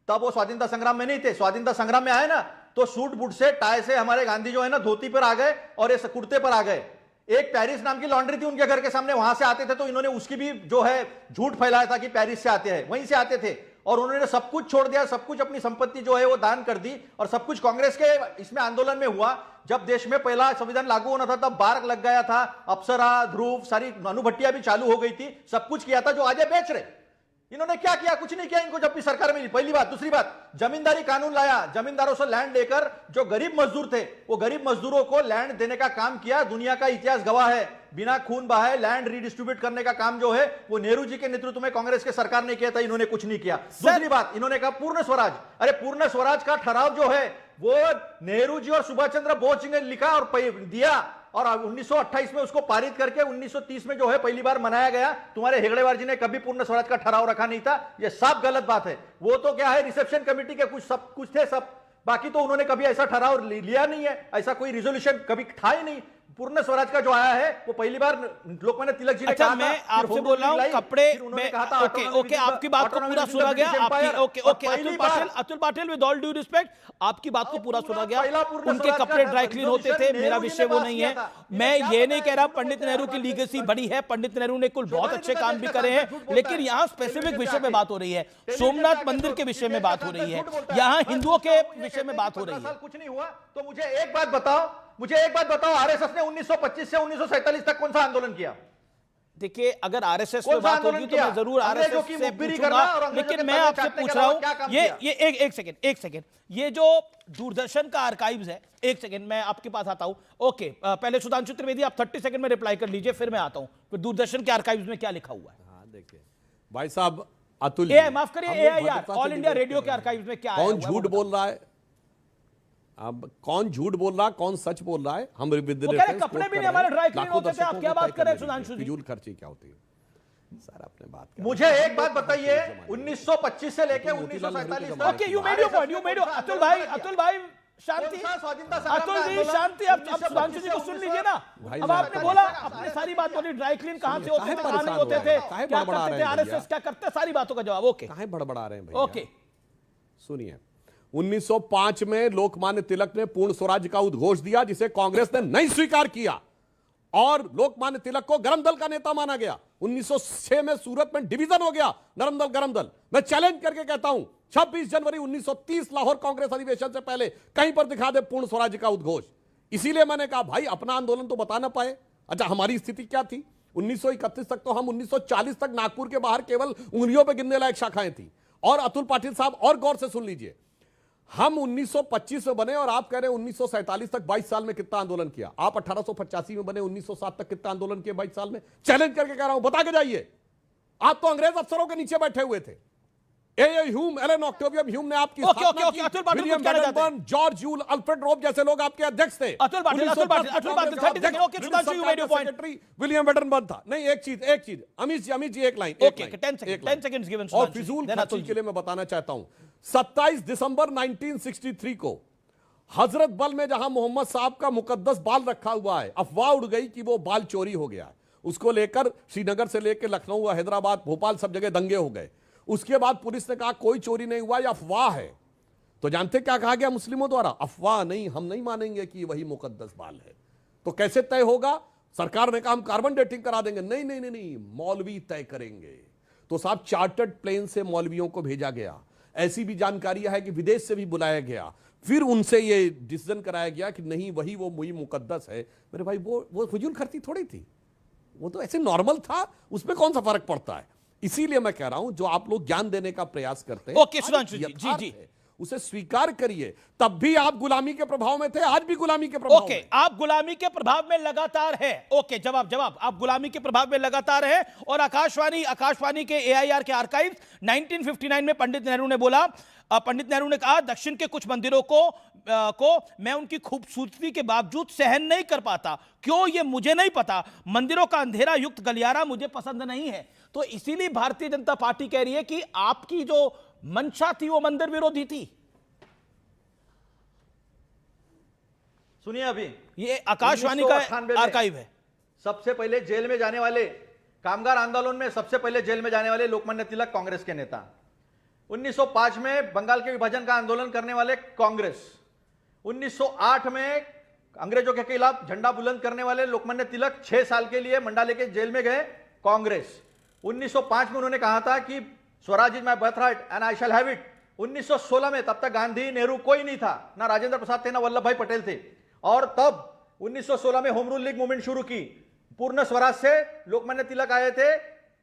तब वो स्वाधीनता संग्राम में नहीं थे, स्वाधीनता संग्राम में आए ना तो सूट बूट से, टाई से हमारे गांधी जो है ना धोती पर आ गए और ये कुर्ते पर आ गए। एक पेरिस नाम की लॉन्ड्री थी उनके घर के सामने, वहां से आते थे, तो इन्होंने उसकी भी जो है झूठ फैलाया था कि पेरिस से आते हैं, वहीं से आते थे, और उन्होंने सब कुछ छोड़ दिया, सब कुछ अपनी संपत्ति जो है वो दान कर दी, और सब कुछ कांग्रेस के इसमें आंदोलन में हुआ। जब देश में पहला संविधान लागू होना था तब बार लग गया था, अप्सरा, ध्रुव, सारी अणुभट्टियां भी चालू हो गई थी, सब कुछ किया था जो आज बेच रहे। इन्होंने क्या किया? कुछ नहीं किया इनको जब भी सरकार मिली, पहली बात। दूसरी बात, जमींदारी कानून लाया, जमींदारों से लैंड लेकर जो गरीब मजदूर थे वो गरीब मजदूरों को लैंड देने का काम किया। दुनिया का इतिहास गवाह है, बिना खून बहाए लैंड रीडिस्ट्रीब्यूट करने का काम जो है वो नेहरू जी के नेतृत्व में कांग्रेस के सरकार ने किया था, इन्होंने कुछ नहीं किया। दूसरी बात, इन्होंने कहा पूर्ण स्वराज, अरे पूर्ण स्वराज का ठहराव जो है वो नेहरू जी और सुभाष चंद्र बोस जी ने लिखा और दिया, और 1928 में उसको पारित करके 1930 में जो है पहली बार मनाया गया। तुम्हारे हेगड़ेवार जी ने कभी पूर्ण स्वराज का ठहराव रखा नहीं था, यह साफ गलत बात है। वो तो क्या है, रिसेप्शन कमेटी के कुछ थे सब, बाकी तो उन्होंने कभी ऐसा ठहराव लिया नहीं है, ऐसा कोई रिजोल्यूशन कभी था ही नहीं। पूर्ण स्वराज का जो आया है वो पहली बार लोकमान्य तिलक जी ने कहा था। मैं आपसे बोल रहा हूं कपड़े में, ओके आपकी बात को पूरा सुना गया, आपकी okay Atul Patil with all due respect, आपकी बात को पूरा सुना गया। उनके कपड़े ड्राई क्लीन होते थे, मेरा विषय वो नहीं है। मैं ये नहीं कह रहा पंडित नेहरू की लीगेसी बड़ी है, पंडित नेहरू ने कुछ बहुत अच्छे काम भी करे हैं, लेकिन यहाँ स्पेसिफिक विषय में बात हो रही है, सोमनाथ मंदिर के विषय में बात हो रही है, यहाँ हिंदुओं के विषय में बात हो रही है। कुछ नहीं हुआ तो मुझे एक बात बताओ, आरएसएस ने 1925 से 1947 तक कौन सा आंदोलन किया? देखिए, अगर आरएसएस में बात होगी तो मैं जरूर आरएसएस से पूछूंगा, लेकिन मैं आपसे पूछ रहा हूं, ये एक सेकंड, ये जो दूरदर्शन का आर्काइव्स है, एक सेकंड मैं आपके पास आता हूं। ओके, पहले सुधांशु त्रिवेदी आप 30 सेकंड में रिप्लाई कर लीजिए, फिर मैं आता हूं फिर दूरदर्शन के आर्काइव्स में क्या लिखा हुआ है। हाँ, देखिए भाई साहब, अतुल माफ करिए, एआईआर ऑल इंडिया रेडियो के आर्काइव्स में क्या है, कौन झूठ बोल रहा है, अब कौन झूठ बोल रहा है, कौन सच बोल रहा है, हम कपड़े भी नहीं हमारे ड्राई क्लीन होते थे, आप क्या बात कर रहे हैं सुधांशु जी? फिजूल खर्ची क्या होती है सर, आपने बात की। मुझे एक बात बताइए, 1925 से लेके 1947 तक। Okay, you made your point, Atul भाई शांति, अतुल जी शांति, अब सुधांशु जी को सुन लीजिए ना। अब आपने बोला, अपनी सारी बात बोली, ड्राई क्लीन कहां से होते थे, कहां नहीं होते थे, क्या करते थे, आरएसएस क्या करते, सारी बातों का जवाब। ओके, काहे बड़बड़ा रहे हैं भैया? ओके, सुनिए, 1905 में लोकमान्य तिलक ने पूर्ण स्वराज का उद्घोष दिया, जिसे कांग्रेस ने नहीं स्वीकार किया और लोकमान्य तिलक को गरम दल का नेता माना गया। 1906 में सूरत में डिवीजन हो गया, नरम दल गरम दल। मैं चैलेंज करके कहता हूं, 26 जनवरी 1930 लाहौर कांग्रेस अधिवेशन से पहले कहीं पर दिखा दे पूर्ण स्वराज का उद्घोष। इसीलिए मैंने कहा भाई, अपना आंदोलन तो बता ना पाए। अच्छा, हमारी स्थिति क्या थी 1931 तक? तो हम 1940 तक नागपुर के बाहर केवल उंगलियों पर गिनने लायक शाखाएं थी। और अतुल पाटिल साहब, और गौर से सुन लीजिए, हम 1925 में बने और आप कह रहे हैं 1947 तक 22 साल में कितना आंदोलन किया। आप 1885 में बने, 1907 तक कितना आंदोलन किया 22 साल में? चैलेंज करके कह रहा हूं, बता के जाइए। आप तो अंग्रेज अफसरों के नीचे बैठे हुए थे। ह्यूम, एलन ऑक्टेवियम ह्यूम ने आपकी स्थापना की। विलियम बैडनबर्न, जॉर्ज यूल, अल्फ्रेड रोप जैसे लोग आपके अध्यक्ष थे। सेक्रेटरी विलियम बैडनबर्न था। नहीं, एक चीज अमित जी एक लाइन, और फिजूल खर्ची के लिए मैं बताना चाहता हूं, 27 दिसंबर 1963 को हजरत बल में जहां मोहम्मद साहब का मुकद्दस बाल रखा हुआ है, अफवाह उड़ गई कि वो बाल चोरी हो गया है। उसको लेकर श्रीनगर से लेकर लखनऊ, हैदराबाद, भोपाल सब जगह दंगे हो गए। उसके बाद पुलिस ने कहा कोई चोरी नहीं हुआ, यह अफवाह है। तो जानते क्या कहा गया मुस्लिमों द्वारा? अफवाह नहीं, हम नहीं मानेंगे कि वही मुकद्दस बाल है। तो कैसे तय होगा? सरकार ने कहा हम कार्बन डेटिंग करा देंगे। नहीं नहीं नहीं नहीं, मौलवी तय करेंगे। तो साहब चार्टर्ड प्लेन से मौलवियों को भेजा गया। ऐसी भी जानकारी है कि विदेश से भी बुलाया गया, फिर उनसे ये डिसीजन कराया गया कि नहीं वही वो मुई मुकद्दस है। मेरे भाई वो फजूल खर्ची थोड़ी थी, वो तो ऐसे नॉर्मल था, उसमें कौन सा फर्क पड़ता है? इसीलिए मैं कह रहा हूं जो आप लोग ज्ञान देने का प्रयास करते हैं, ओके सुधांशु जी, जी उसे स्वीकार करिए। तब भी आप गुलामी के प्रभाव में थे, आज भी गुलामी के प्रभाव में। आप गुलामी के प्रभाव में लगातार है। ओके, जवाब आप गुलामी के प्रभाव में लगातार है। और आकाशवाणी के एआईआर के आर्काइव्स 1959 में पंडित नेहरू ने बोला, पंडित नेहरू ने कहा दक्षिण के कुछ मंदिरों को मैं उनकी खूबसूरती के बावजूद सहन नहीं कर पाता। क्यों, ये मुझे नहीं पता। मंदिरों का अंधेरा युक्त गलियारा मुझे पसंद नहीं है। तो इसीलिए भारतीय जनता पार्टी कह रही है कि आपकी जो मंशा थी वो मंदिर विरोधी थी। सुनिए, अभी ये आकाशवाणी का आर्काइव है। सबसे पहले जेल में जाने वाले, कामगार आंदोलन में सबसे पहले जेल में जाने वाले लोकमान्य तिलक कांग्रेस के नेता। 1905 में बंगाल के विभाजन का आंदोलन करने वाले कांग्रेस। 1908 में अंग्रेजों के खिलाफ झंडा बुलंद करने वाले लोकमान्य तिलक 6 साल के लिए मंडाले के जेल में गए, कांग्रेस। 1905 में उन्होंने कहा था कि Swaraj is my birthright and I shall have it. 1916 में, तब तक गांधी, नेहरू कोई नहीं था, ना राजेंद्र प्रसाद थे, ना वल्लभ भाई पटेल थे। और तब 1916 में होम रूल लीग मूवमेंट शुरू की। पूर्ण स्वराज से लोकमान्य तिलक आए थे,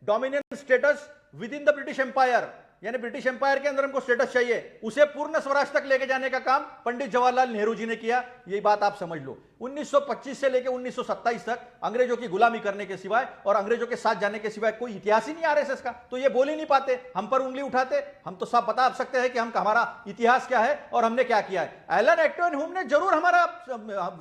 dominion status within the British empire, यानी ब्रिटिश एम्पायर के अंदर हमको स्टेटस चाहिए, उसे पूर्ण स्वराज तक लेके जाने का काम पंडित जवाहरलाल नेहरू जी ने किया। यही बात आप समझ लो। 1925 से लेकर 1927 तक अंग्रेजों की गुलामी करने के सिवाय और अंग्रेजों के साथ जाने के सिवाय कोई इतिहास ही नहीं आरएसएस का। तो ये बोल ही नहीं पाते, हम पर उंगली उठाते। हम तो सब बता सकते हैं कि हमारा इतिहास क्या है और हमने क्या किया है। एलन ऑक्टेवियम ह्यूम ने जरूर हमारा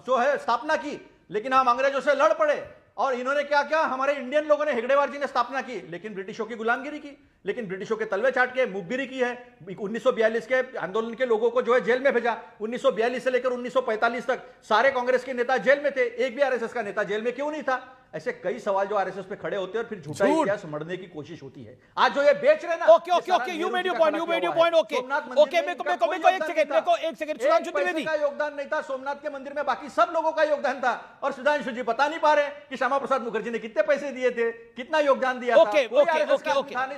जो है स्थापना की, लेकिन हम अंग्रेजों से लड़ पड़े। और इन्होंने क्या किया, हमारे इंडियन लोगों ने, हेगड़ेवार जी ने स्थापना की, लेकिन ब्रिटिशों की गुलामगिरी की, लेकिन ब्रिटिशों के तलवे चाट के मुखबिरी की है। 1942 के आंदोलन के लोगों को जो है जेल में भेजा। 1942 से लेकर 1945 तक सारे कांग्रेस के नेता जेल में थे, एक भी आरएसएस का नेता जेल में क्यों नहीं था? ऐसे कई सवाल जो आरएसएस पे खड़े होते हैं और फिर झूठा इतिहास मढ़ने की कोशिश होती है। आज जो ये बेच रहे ना, okay, you made your point, okay, एक सेकंड सुधांशु द्विवेदी का योगदान नहीं था, सोमनाथ के मंदिर में बाकी सब लोगों का योगदान था। और सुधांशु जी बता नहीं पा रहे कि श्यामा प्रसाद मुखर्जी ने कितने पैसे दिए थे, कितना योगदान दिया था। ओके,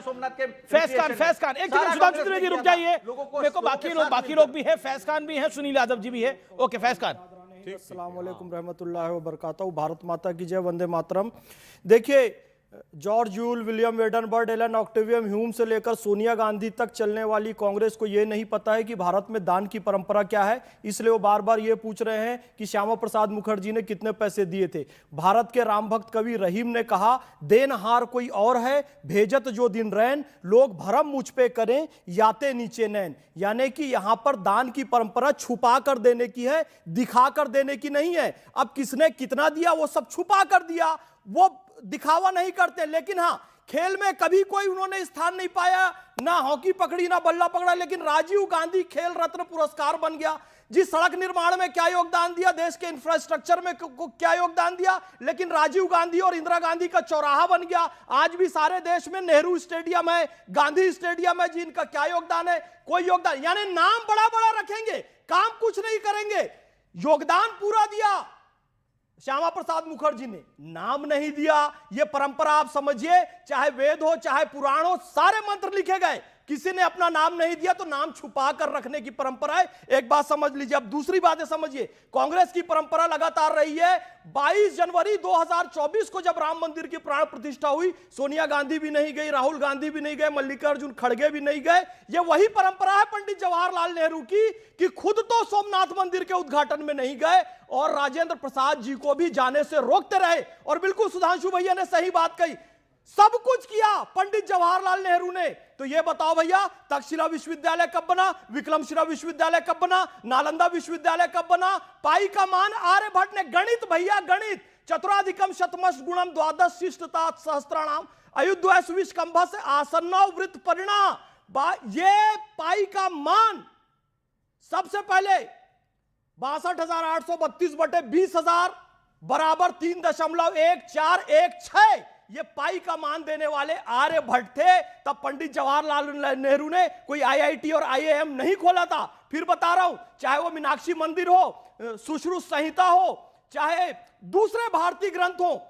सोमनाथ के फैज खान, एक सेकंड सुधांशु द्विवेदी रुक जाइए, मेरे को बाकी लोग भी है, फैज खान भी है, सुनील यादव जी भी है। ओके, फैज खान। अस्सलाम वालेकुम रहमतुल्लाहि व बरकातहू। भारत माता की जय, वंदे मातरम। देखिए, George Yule, William Wedderburn, Allan Octavian Hume से लेकर सोनिया गांधी तक चलने वाली कांग्रेस को यह नहीं पता है कि भारत में दान की परंपरा क्या है। इसलिए वो बार बार ये पूछ रहे हैं कि श्यामा प्रसाद मुखर्जी ने कितने पैसे दिए थे। भारत के राम भक्त कवि रहीम ने कहा, देनहार कोई और है, भेजत जो दिन रैन, लोग भरम मुझ पे करें, याते नीचे नैन। यानी कि यहां पर दान की परंपरा छुपा कर देने की है, दिखा कर देने की नहीं है। अब किसने कितना दिया वो सब छुपा कर दिया, वो दिखावा नहीं करते। लेकिन हाँ, खेल में कभी कोई उन्होंने स्थान नहीं पाया, ना हॉकी पकड़ी ना बल्ला पकड़ा, लेकिन राजीव गांधी खेल रत्न पुरस्कार बन गया। जिस सड़क निर्माण में क्या योगदान दिया, देश के इंफ्रास्ट्रक्चर में क्या योगदान दिया, लेकिन राजीव गांधी और इंदिरा गांधी का चौराहा बन गया। आज भी सारे देश में नेहरू स्टेडियम है, गांधी स्टेडियम है, जिनका क्या योगदान है, कोई योगदान, यानी नाम बड़ा बड़ा रखेंगे, काम कुछ नहीं करेंगे। योगदान पूरा दिया श्यामा प्रसाद मुखर्जी ने, नाम नहीं दिया। यह परंपरा आप समझिए, चाहे वेद हो चाहे पुराण हो, सारे मंत्र लिखे गए, किसी ने अपना नाम नहीं दिया तो नाम छुपा कर रखने की परंपरा है। एक बात समझ लीजिए। अब दूसरी बात है, समझिए, कांग्रेस की परंपरा लगातार रही है। 22 जनवरी 2024 को जब राम मंदिर की प्राण प्रतिष्ठा हुई, सोनिया गांधी भी नहीं गई, राहुल गांधी भी नहीं गए, मल्लिकार्जुन खड़गे भी नहीं गए। यह वही परंपरा है पंडित जवाहरलाल नेहरू की कि खुद तो सोमनाथ मंदिर के उद्घाटन में नहीं गए और राजेंद्र प्रसाद जी को भी जाने से रोकते रहे। और बिल्कुल सुधांशु भैया ने सही बात कही, सब कुछ किया पंडित जवाहरलाल नेहरू ने। तो यह बताओ भैया, तक्षशिला विश्वविद्यालय कब बना, विक्रमशिला विश्वविद्यालय कब बना, नालंदा विश्वविद्यालय कब बना, पाई का मान आर्यभट्ट ने, गणित भैया गणित, चतुराधिकम शतमश गुणम द्वादश शिष्टता सहस्त्राणाम अयुद्वैस विष्कंभस आसन्नो वृत्त परिणा, ये पाई का मान सबसे पहले 62,832 बटे 20,000 बराबर 3.1416, ये पाई का मान देने वाले आर्यभट्ट थे। तब पंडित जवाहरलाल नेहरू ने कोई आईआईटी और आईआईएम नहीं खोला था। फिर बता रहा हूं, चाहे वो मीनाक्षी मंदिर हो, सुश्रुत संहिता हो, चाहे दूसरे भारतीय ग्रंथ हो,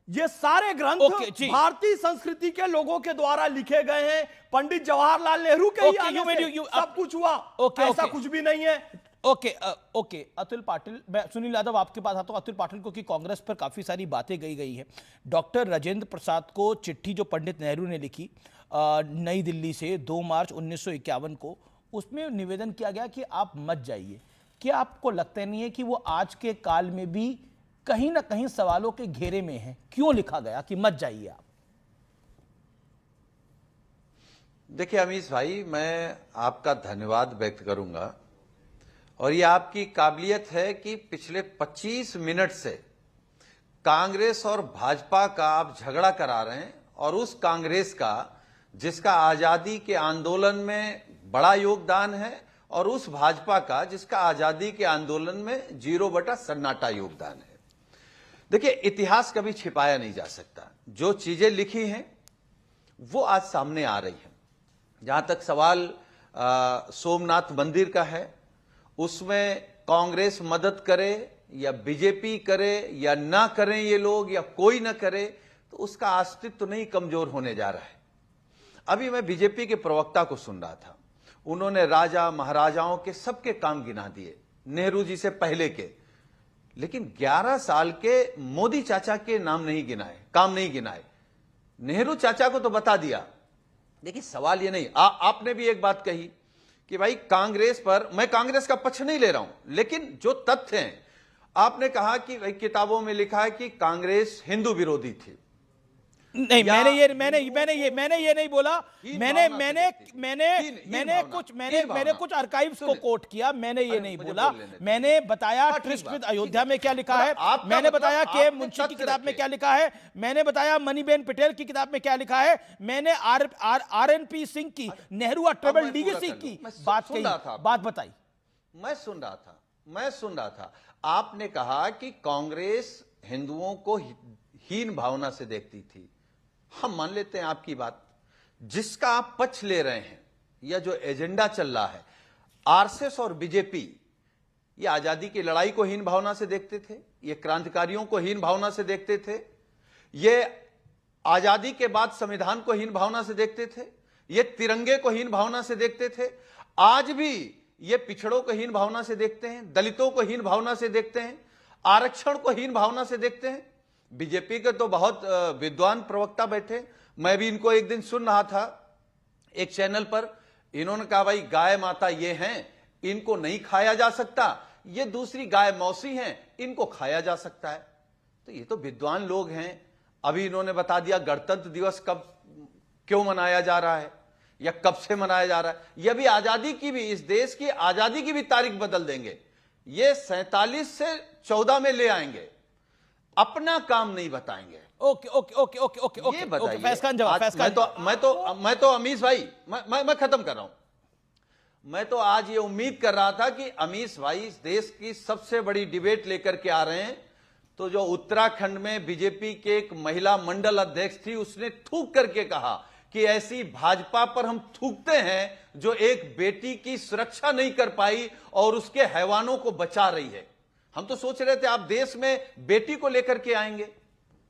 ये सारे ग्रंथ भारतीय संस्कृति के लोगों के द्वारा लिखे गए हैं। पंडित जवाहरलाल नेहरू के ही आने से सब कुछ हुआ, ऐसा कुछ भी नहीं है। ओके अतुल पाटिल, मैं सुनील यादव आपके पास आता हूं। अतुल पाटिल, क्योंकि कांग्रेस पर काफी सारी बातें गई है। डॉक्टर राजेंद्र प्रसाद को चिट्ठी जो पंडित नेहरू ने लिखी नई दिल्ली से 2 मार्च 1951 को, उसमें निवेदन किया गया कि आप मत जाइए। क्या आपको लगता नहीं है कि वो आज के काल में भी कहीं ना कहीं सवालों के घेरे में है? क्यों लिखा गया कि मत जाइए आप? देखिए अमीश भाई, मैं आपका धन्यवाद व्यक्त करूंगा, और ये आपकी काबिलियत है कि पिछले 25 मिनट से कांग्रेस और भाजपा का आप झगड़ा करा रहे हैं, और उस कांग्रेस का जिसका आजादी के आंदोलन में बड़ा योगदान है, और उस भाजपा का जिसका आजादी के आंदोलन में 0 बटा सन्नाटा योगदान है। देखिए, इतिहास कभी छिपाया नहीं जा सकता। जो चीजें लिखी हैं वो आज सामने आ रही हैं। जहां तक सवाल सोमनाथ मंदिर का है, उसमें कांग्रेस मदद करे या बीजेपी करे या ना करें ये लोग, या कोई ना करे, तो उसका अस्तित्व तो नहीं कमजोर होने जा रहा है। अभी मैं बीजेपी के प्रवक्ता को सुन रहा था, उन्होंने राजा महाराजाओं के सबके काम गिना दिए, नेहरू जी से पहले के, लेकिन 11 साल के मोदी चाचा के नाम नहीं गिनाए, काम नहीं गिनाए। नेहरू चाचा को तो बता दिया। देखिए, सवाल ये नहीं, आपने भी एक बात कही कि भाई कांग्रेस पर, मैं कांग्रेस का पक्ष नहीं ले रहा हूं, लेकिन जो तथ्य हैं, आपने कहा कि भाई किताबों में लिखा है कि कांग्रेस हिंदू विरोधी थी। नहीं, मैंने ये नहीं बोला। मैंने कुछ आर्काइव्स को कोट किया, मैंने ये नहीं बोला। मैंने बताया ट्रिस्ट विद अयोध्या में क्या लिखा है, मैंने बताया के मुंशी की किताब में क्या लिखा है, मैंने बताया मणिबेन पटेल की किताब में क्या लिखा है, मैंने आरएनपी सिंह की नेहरू अ ट्रबल्ड लीगेसी की बात कही, बात बताई। मैं सुन रहा था। आपने कहा कि कांग्रेस हिंदुओं को हीन भावना से देखती थी। हम मान लेते हैं आपकी बात। जिसका आप पक्ष ले रहे हैं या जो एजेंडा चल रहा है, आरएसएस और बीजेपी, ये आजादी की लड़ाई को हीन भावना से देखते थे, ये क्रांतिकारियों को हीन भावना से देखते थे, ये आजादी के बाद संविधान को हीन भावना से देखते थे, ये तिरंगे को हीन भावना से देखते थे। आज भी ये पिछड़ों को हीन भावना से देखते हैं, दलितों को हीन भावना से देखते हैं, आरक्षण को हीन भावना से देखते हैं। बीजेपी के तो बहुत विद्वान प्रवक्ता बैठे, मैं भी इनको एक दिन सुन रहा था एक चैनल पर। इन्होंने कहा भाई गाय माता ये हैं, इनको नहीं खाया जा सकता, ये दूसरी गाय मौसी हैं, इनको खाया जा सकता है। तो ये तो विद्वान लोग हैं। अभी इन्होंने बता दिया गणतंत्र दिवस कब क्यों मनाया जा रहा है या कब से मनाया जा रहा है। ये भी आजादी की भी, इस देश की आजादी की भी तारीख बदल देंगे। ये 47 से 14 में ले आएंगे, अपना काम नहीं बताएंगे। ओके ये बताइए। मैं तो अमीश भाई, मैं खत्म कर रहा हूं। मैं तो आज ये उम्मीद कर रहा था कि अमीश भाई इस देश की सबसे बड़ी डिबेट लेकर के आ रहे हैं। तो जो उत्तराखंड में बीजेपी के एक महिला मंडल अध्यक्ष थी, उसने थूक करके कहा कि ऐसी भाजपा पर हम थूकते हैं जो एक बेटी की सुरक्षा नहीं कर पाई और उसके हैवानों को बचा रही है। हम तो सोच रहे थे आप देश में बेटी को लेकर के आएंगे,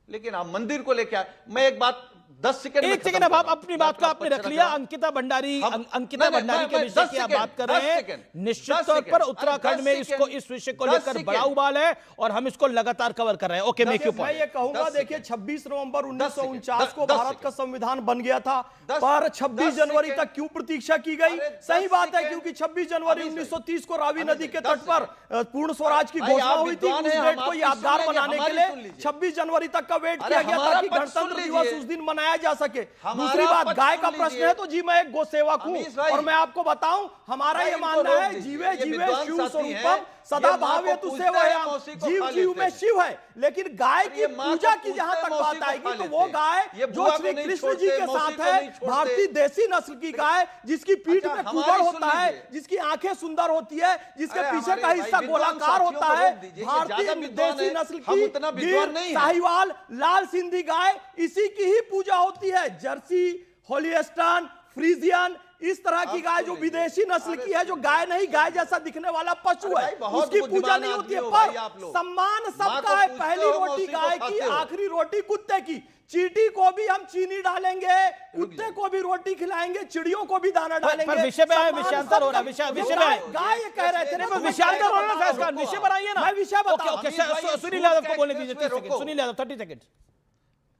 लेकिन आप मंदिर को लेकर आए। मैं एक बात 10 सेकंड एक सेकंड, अब आप अपनी बात को आपने रख लिया। अंकिता भंडारी के विषय की आप बात कर रहे हैं। निश्चित तौर पर उत्तराखंड में इस विषय को लेकर बड़ा उबाल है और हम इसको लगातार कवर कर रहे हैं। ओके, मेक यू मैं ये कहूंगा, देखिए 26 नवंबर 1949 को भारत का संविधान बन गया था, पर 26 जनवरी तक क्यों प्रतीक्षा की गई? सही बात है, क्योंकि 26 जनवरी 1930 को रावी नदी के तट पर पूर्ण स्वराज की घोषणा हुई थी। उस डेट को यादगार बनाने के लिए 26 जनवरी तक का वेट किया गया ताकि गणतंत्र दिवस उस दिन मनाया जा सके। दूसरी बात, गाय का प्रश्न है तो जी मैं एक गो सेवक हूं और मैं आपको बताऊं, हमारा ये मानना है जीवे जीवे शिव स्वरूपम सदा भाव्य तु सेवयाम, जीव जीव में शिव है। लेकिन गाय की पूजा की जहां तक बात आएगी तो वो गाय जो श्री कृष्ण जी के साथ है, भारतीय देसी नस्ल की गाय, जिसकी पीठ में कुबड़ होता है, जिसकी आंखें सुंदर होती है, जिसके पीछे का हिस्सा गोलाकार होता है, भारतीय देसी नस्ल की गिर, साहिवाल, लाल सिंधी गाय, इसी की ही पूजा होती है। जर्सी, होलिस्टाइन, फ्रीजियन, इस तरह की गाय जो विदेशी नस्ल की है, जो गाय नहीं, गाय जैसा दिखने वाला पशु है, उसकी पूजा नहीं होती है। पर सम्मान सबका है, पहली रोटी गाय की, आखिरी रोटी कुत्ते की। चींटी को भी हम चीनी डालेंगे, कुत्ते को भी रोटी खिलाएंगे, चिड़ियों को भी दाना डालेंगे। पर विषय पे आए, विषयांतर हो रहा है, विषय पे आए। गाय ये कह रहे थे ना, विषयांतर हो रहा है, फैज खान विषय पर आइए ना। मैं विषय बताऊं। ओके, सुनील यादव को बोलने दीजिए 30 सेकंड। सुनील यादव 30 सेकंड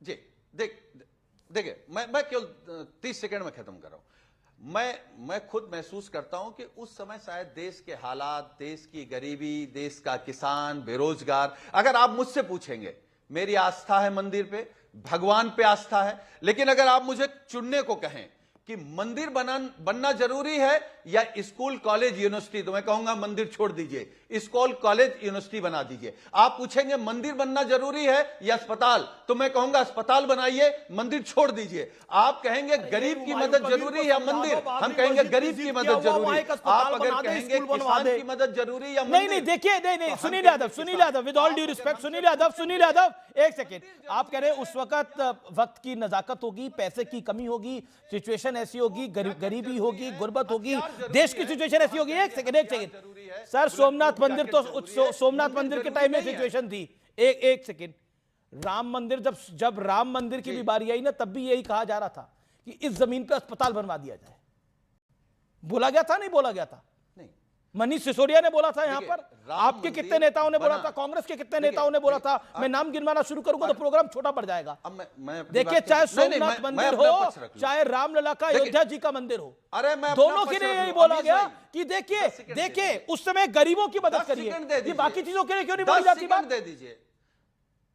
जी। देखिए मैं केवल 30 सेकंड में खत्म कर रहा हूं। मैं खुद महसूस करता हूं कि उस समय शायद देश के हालात, देश की गरीबी, देश का किसान, बेरोजगार, अगर आप मुझसे पूछेंगे, मेरी आस्था है मंदिर पे, भगवान पे आस्था है, लेकिन अगर आप मुझे चुनने को कहें कि मंदिर बनना जरूरी है या स्कूल, कॉलेज, यूनिवर्सिटी, तो मैं कहूंगा मंदिर छोड़ दीजिए, स्कूल, कॉलेज, यूनिवर्सिटी बना दीजिए। आप पूछेंगे मंदिर बनना जरूरी है या अस्पताल, तो मैं कहूंगा अस्पताल बनाइए, मंदिर छोड़ दीजिए। आप कहेंगे गरीब की मदद जरूरी है या मंदिर, हम कहेंगे गरीब की मदद जरूरी है। आप अगर कहेंगे किसान की मदद जरूरी या मंदिर, नहीं देखिए, नहीं Sunil Yadav with all due respect, Sunil Yadav एक सेकेंड। आप कह रहे हैं उस वक्त की नजाकत होगी, पैसे की कमी होगी, सिचुएशन ऐसी होगी, गरीबी होगी, गुर्बत होगी, देश की सिचुएशन ऐसी होगी। एक सेकंड सर, सोमनाथ मंदिर तो सोमनाथ मंदिर के टाइम में सिचुएशन थी। एक सेकंड, राम मंदिर जब राम मंदिर की भी बारी आई ना, तब भी यही कहा जा रहा था कि इस जमीन पर अस्पताल बनवा दिया जाए। बोला गया था, नहीं बोला गया था? मनीष सिसोदिया ने बोला था यहाँ पर, आपके कितने नेताओं ने बोला था, कांग्रेस के कितने नेताओं ने बोला था। मैं नाम गिनवाना शुरू करूंगा तो प्रोग्राम छोटा पड़ जाएगा। देखिए, चाहे सोमनाथ मंदिर हो, चाहे रामलला का अयोध्या जी का मंदिर हो, दोनों के लिए यही बोला गया कि देखिए उस समय गरीबों की मदद करिए, ये बाकी चीजों के लिए क्यों नहीं बोली जाती बात? दे दीजिए।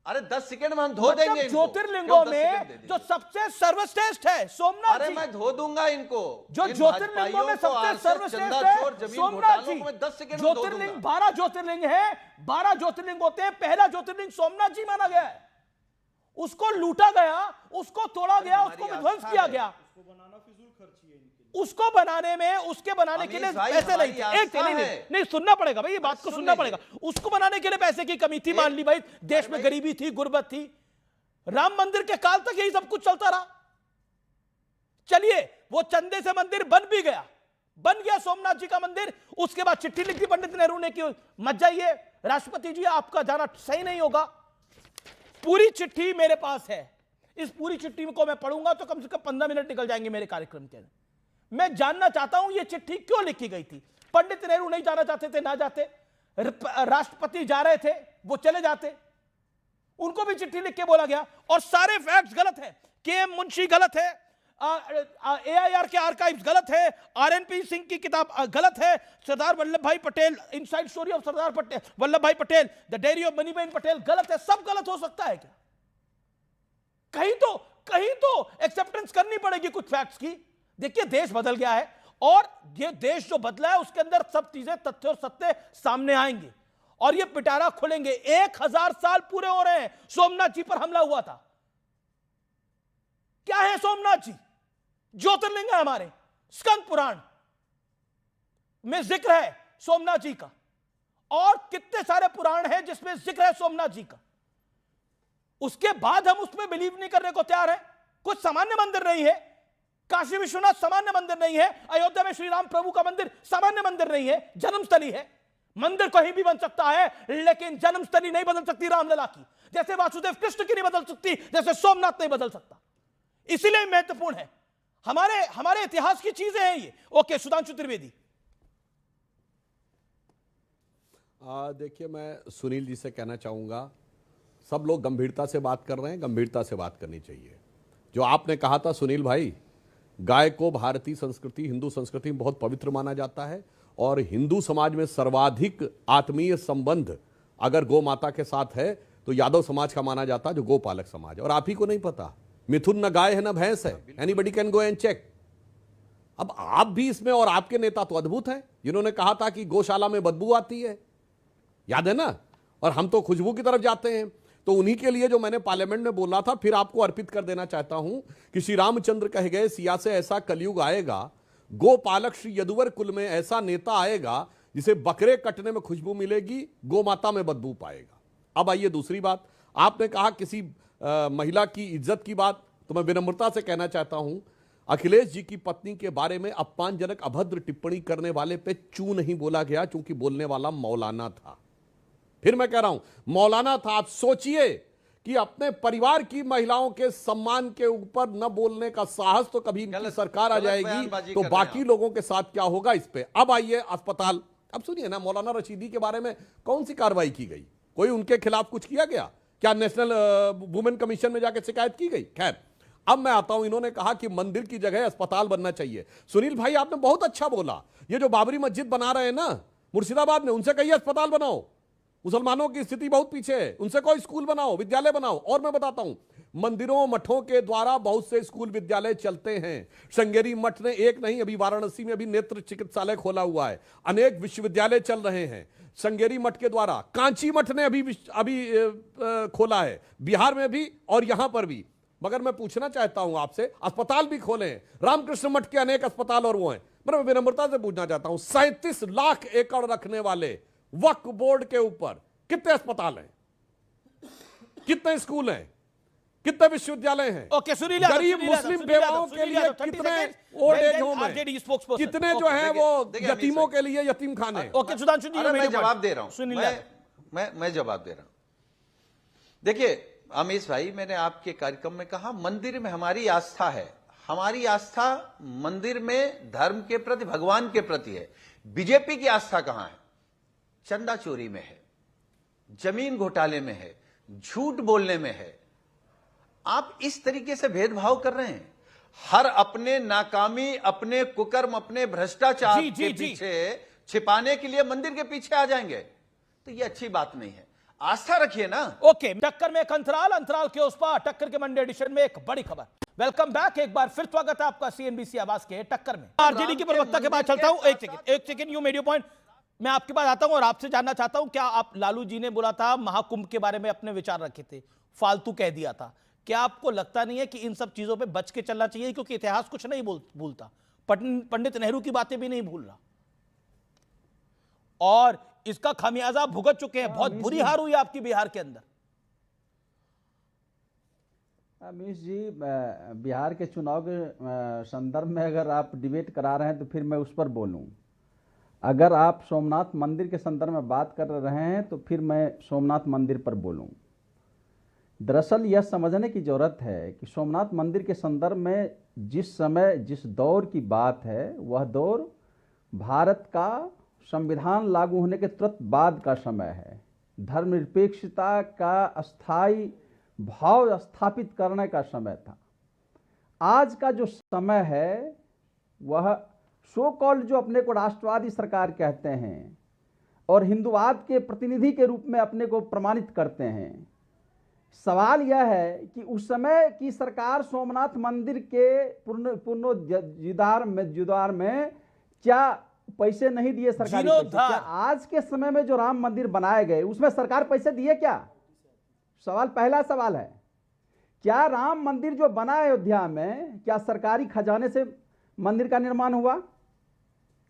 अरे 10 सेकंड में हम धो देंगे इनको। ज्योतिर्लिंगों में जो सबसे सर्वश्रेष्ठ है सोमनाथ जी। अरे मैं धो दूंगा इनको। जो ज्योतिर्लिंगों में सबसे सर्वश्रेष्ठ है सोमनाथ जी। 10 सेकंड ज्योतिर्लिंग 12 ज्योतिर्लिंग है, 12 ज्योतिर्लिंग होते हैं। पहला ज्योतिर्लिंग सोमनाथ जी माना गया है, उसको लूटा गया, उसको तोड़ा गया, उसको विध्वंस किया गया। उसको बनाने में, उसके बनाने के लिए पैसे नहीं थे। एक नहीं सुनना पड़ेगा भाई, ये बात को सुनना पड़ेगा। उसको बनाने के लिए पैसे की कमी थी, मान ली भाई, देश में गरीबी थी, गुर्बत थी। राम मंदिर के काल तक यही सब कुछ चलता रहा। चलिए, वो चंदे से मंदिर बन भी गया, बन गया सोमनाथ जी का मंदिर। उसके बाद चिट्ठी लिख दी पंडित नेहरू ने कि मत जाइए राष्ट्रपति जी, आपका जाना सही नहीं होगा। पूरी चिट्ठी मेरे पास है, इस पूरी चिट्ठी को मैं पढ़ूंगा तो कम से कम 15 मिनट निकल जाएंगे मेरे कार्यक्रम के। मैं जानना चाहता हूं ये चिट्ठी क्यों लिखी गई थी। पंडित नेहरू नहीं जाना चाहते थे, ना जाते। राष्ट्रपति जा रहे थे, वो चले जाते, उनको भी चिट्ठी लिख के बोला गया। और सारे फैक्ट्स गलत है। के.एम. मुंशी गलत है, AIR के आर्काइव्स गलत है, RNP सिंह की किताब गलत है, सरदार वल्लभ भाई Patel, inside story of Sardar Patel, Vallabh भाई Patel, the diary of Maniben Patel गलत है। सब गलत हो सकता है क्या? कहीं तो एक्सेप्टेंस करनी पड़ेगी कुछ फैक्ट्स की। देखिए, देश बदल गया है और ये देश जो बदला है उसके अंदर सब चीजें, तथ्य और सत्य सामने आएंगे और ये पिटारा खुलेंगे। 1000 साल पूरे हो रहे हैं सोमनाथ जी पर हमला हुआ था। क्या है सोमनाथ जी? ज्योतिर्लिंग है हमारे। स्कंद पुराण में जिक्र है सोमनाथ जी का, और कितने सारे पुराण हैं जिसमें जिक्र है सोमनाथ जी का। उसके बाद हम उसमें बिलीव नहीं करने को तैयार है। कुछ सामान्य मंदिर नहीं है, काशी विश्वनाथ सामान्य मंदिर नहीं है, अयोध्या में श्री राम प्रभु का मंदिर सामान्य मंदिर नहीं है, जन्मस्थली है। मंदिर कहीं भी बन सकता है, लेकिन जन्मस्थली नहीं बदल सकती रामलला की, जैसे वासुदेव कृष्ण की नहीं बदल सकती, जैसे सोमनाथ नहीं बदल सकता। इसीलिए महत्वपूर्ण है। हमारे इतिहास की चीजें हैं ये। ओके, सुधांशु त्रिवेदी। देखिए, मैं सुनील जी से कहना चाहूंगा, सब लोग गंभीरता से बात कर रहे हैं, गंभीरता से बात करनी चाहिए। जो आपने कहा था सुनील भाई, गाय को भारतीय संस्कृति, हिंदू संस्कृति में बहुत पवित्र माना जाता है और हिंदू समाज में सर्वाधिक आत्मीय संबंध अगर गौ माता के साथ है तो यादव समाज का माना जाता है, जो गोपालक समाज है। और आप ही को नहीं पता, मिथुन न गाय है न भैंस है, anybody can go and check. अब आप भी इसमें, और आपके नेता तो अद्भुत हैं जिन्होंने कहा था कि गौशाला में बदबू आती है, याद है ना, और हम तो खुशबू की तरफ जाते हैं। तो उन्हीं के लिए जो मैंने पार्लियामेंट में बोला था, फिर आपको अर्पित कर देना चाहता हूं कि श्री रामचंद्र कहे गए, सिया से ऐसा कलयुग आएगा, गोपालक श्री यदुवर कुल में ऐसा नेता आएगा जिसे बकरे कटने में खुशबू मिलेगी, गौ माता में बदबू पाएगा। अब आइए दूसरी बात, आपने कहा किसी महिला की इज्जत की बात, तो मैं विनम्रता से कहना चाहता हूं, अखिलेश जी की पत्नी के बारे में अपमानजनक अभद्र टिप्पणी करने वाले पे चू नहीं बोला गया, क्योंकि बोलने वाला मौलाना था। फिर मैं कह रहा हूं, मौलाना था। आप सोचिए कि अपने परिवार की महिलाओं के सम्मान के ऊपर न बोलने का साहस तो कभी इनकी सरकार आ जाएगी, तो बाकी लोगों के साथ क्या होगा इस पे। अब आइए अस्पताल। अब सुनिए ना, मौलाना रशीदी के बारे में कौन सी कार्रवाई की गई? कोई उनके खिलाफ कुछ किया गया क्या? नेशनल वुमेन कमीशन में जाकर शिकायत की गई? खैर, अब मैं आता हूं, इन्होंने कहा कि मंदिर की जगह अस्पताल बनना चाहिए। सुनील भाई, आपने बहुत अच्छा बोला, ये जो बाबरी मस्जिद बना रहे हैं ना मुर्शिदाबाद में, उनसे कहिए अस्पताल बनाओ। मुसलमानों की स्थिति बहुत पीछे है, उनसे कोई स्कूल बनाओ, विद्यालय बनाओ। और मैं बताता हूं, मंदिरों मठों के द्वारा बहुत से स्कूल विद्यालय चलते हैं। श्रृंगेरी मठ ने एक नहीं, अभी वाराणसी में भी नेत्र चिकित्सालय खोला हुआ है, अनेक विश्वविद्यालय चल रहे हैं श्रृंगेरी मठ के द्वारा। कांची मठ ने अभी खोला है, बिहार में भी और यहां पर भी। मगर मैं पूछना चाहता हूं आपसे, अस्पताल भी खोले हैं, रामकृष्ण मठ के अनेक अस्पताल और वो हैं। मैं विनम्रता से पूछना चाहता हूं, 37 लाख एकड़ रखने वाले वक्फ बोर्ड के ऊपर कितने अस्पताल हैं, कितने स्कूल हैं, कितने विश्वविद्यालय हैं? ओके, सुनील, गरीब मुस्लिम बेवाओं के लिए कितने ओल्ड एज होम हैं, कितने जो है वो यतीमों के लिए यतीम खाने? ओके, सुधांशु जी, मैं जवाब दे रहा हूं, मैं जवाब दे रहा हूं। देखिए अमीश भाई, मैंने आपके कार्यक्रम में कहा मंदिर में हमारी आस्था है, हमारी आस्था मंदिर में धर्म के प्रति, भगवान के प्रति है। बीजेपी की आस्था कहां है? चंदा चोरी में है, जमीन घोटाले में है, झूठ बोलने में है। आप इस तरीके से भेदभाव कर रहे हैं। हर अपने नाकामी, अपने कुकर्म, अपने भ्रष्टाचार के पीछे छिपाने के लिए मंदिर के पीछे आ जाएंगे, तो ये अच्छी बात नहीं है। आस्था रखिए ना। ओके, टक्कर में एक अंतराल के उस पार, टक्कर के मंडे एडिशन में एक बड़ी खबर। वेलकम बैक, एक बार फिर स्वागत है आपका सीएनबीसी आवाज के टक्कर में। आरजेडी की प्रवक्ता के पास चलता हूं। एक second, you made your point. मैं आपके पास आता हूं और आपसे जानना चाहता हूं, क्या आप, लालू जी ने बोला था महाकुंभ के बारे में अपने विचार रखे थे, फालतू कह दिया था, क्या आपको लगता नहीं है कि इन सब चीजों पे बच के चलना चाहिए? क्योंकि इतिहास कुछ नहीं भूलता, पंडित नेहरू की बातें भी नहीं भूल रहा, और इसका खामियाजा भुगत चुके हैं। बहुत बुरी हार हुई आपकी बिहार के अंदर। अमीश जी, बिहार के चुनाव के संदर्भ में अगर आप डिबेट करा रहे हैं तो फिर मैं उस पर बोलूं। अगर आप सोमनाथ मंदिर के संदर्भ में बात कर रहे हैं तो फिर मैं सोमनाथ मंदिर पर बोलूं। दरअसल यह समझने की जरूरत है कि सोमनाथ मंदिर के संदर्भ में जिस समय, जिस दौर की बात है, वह दौर भारत का संविधान लागू होने के तुरंत बाद का समय है। धर्मनिरपेक्षता का अस्थायी भाव स्थापित करने का समय था। आज का जो समय है वह सो कॉल्ड, जो अपने को राष्ट्रवादी सरकार कहते हैं और हिंदुवाद के प्रतिनिधि के रूप में अपने को प्रमाणित करते हैं, सवाल यह है कि उस समय की सरकार सोमनाथ मंदिर के पुनरुद्धार में क्या पैसे नहीं दिए सरकारी पैसे? क्या आज के समय में जो राम मंदिर बनाए गए उसमें सरकार पैसे दिए क्या? सवाल, पहला सवाल है, क्या राम मंदिर जो बना अयोध्या में, क्या सरकारी खजाने से मंदिर का निर्माण हुआ?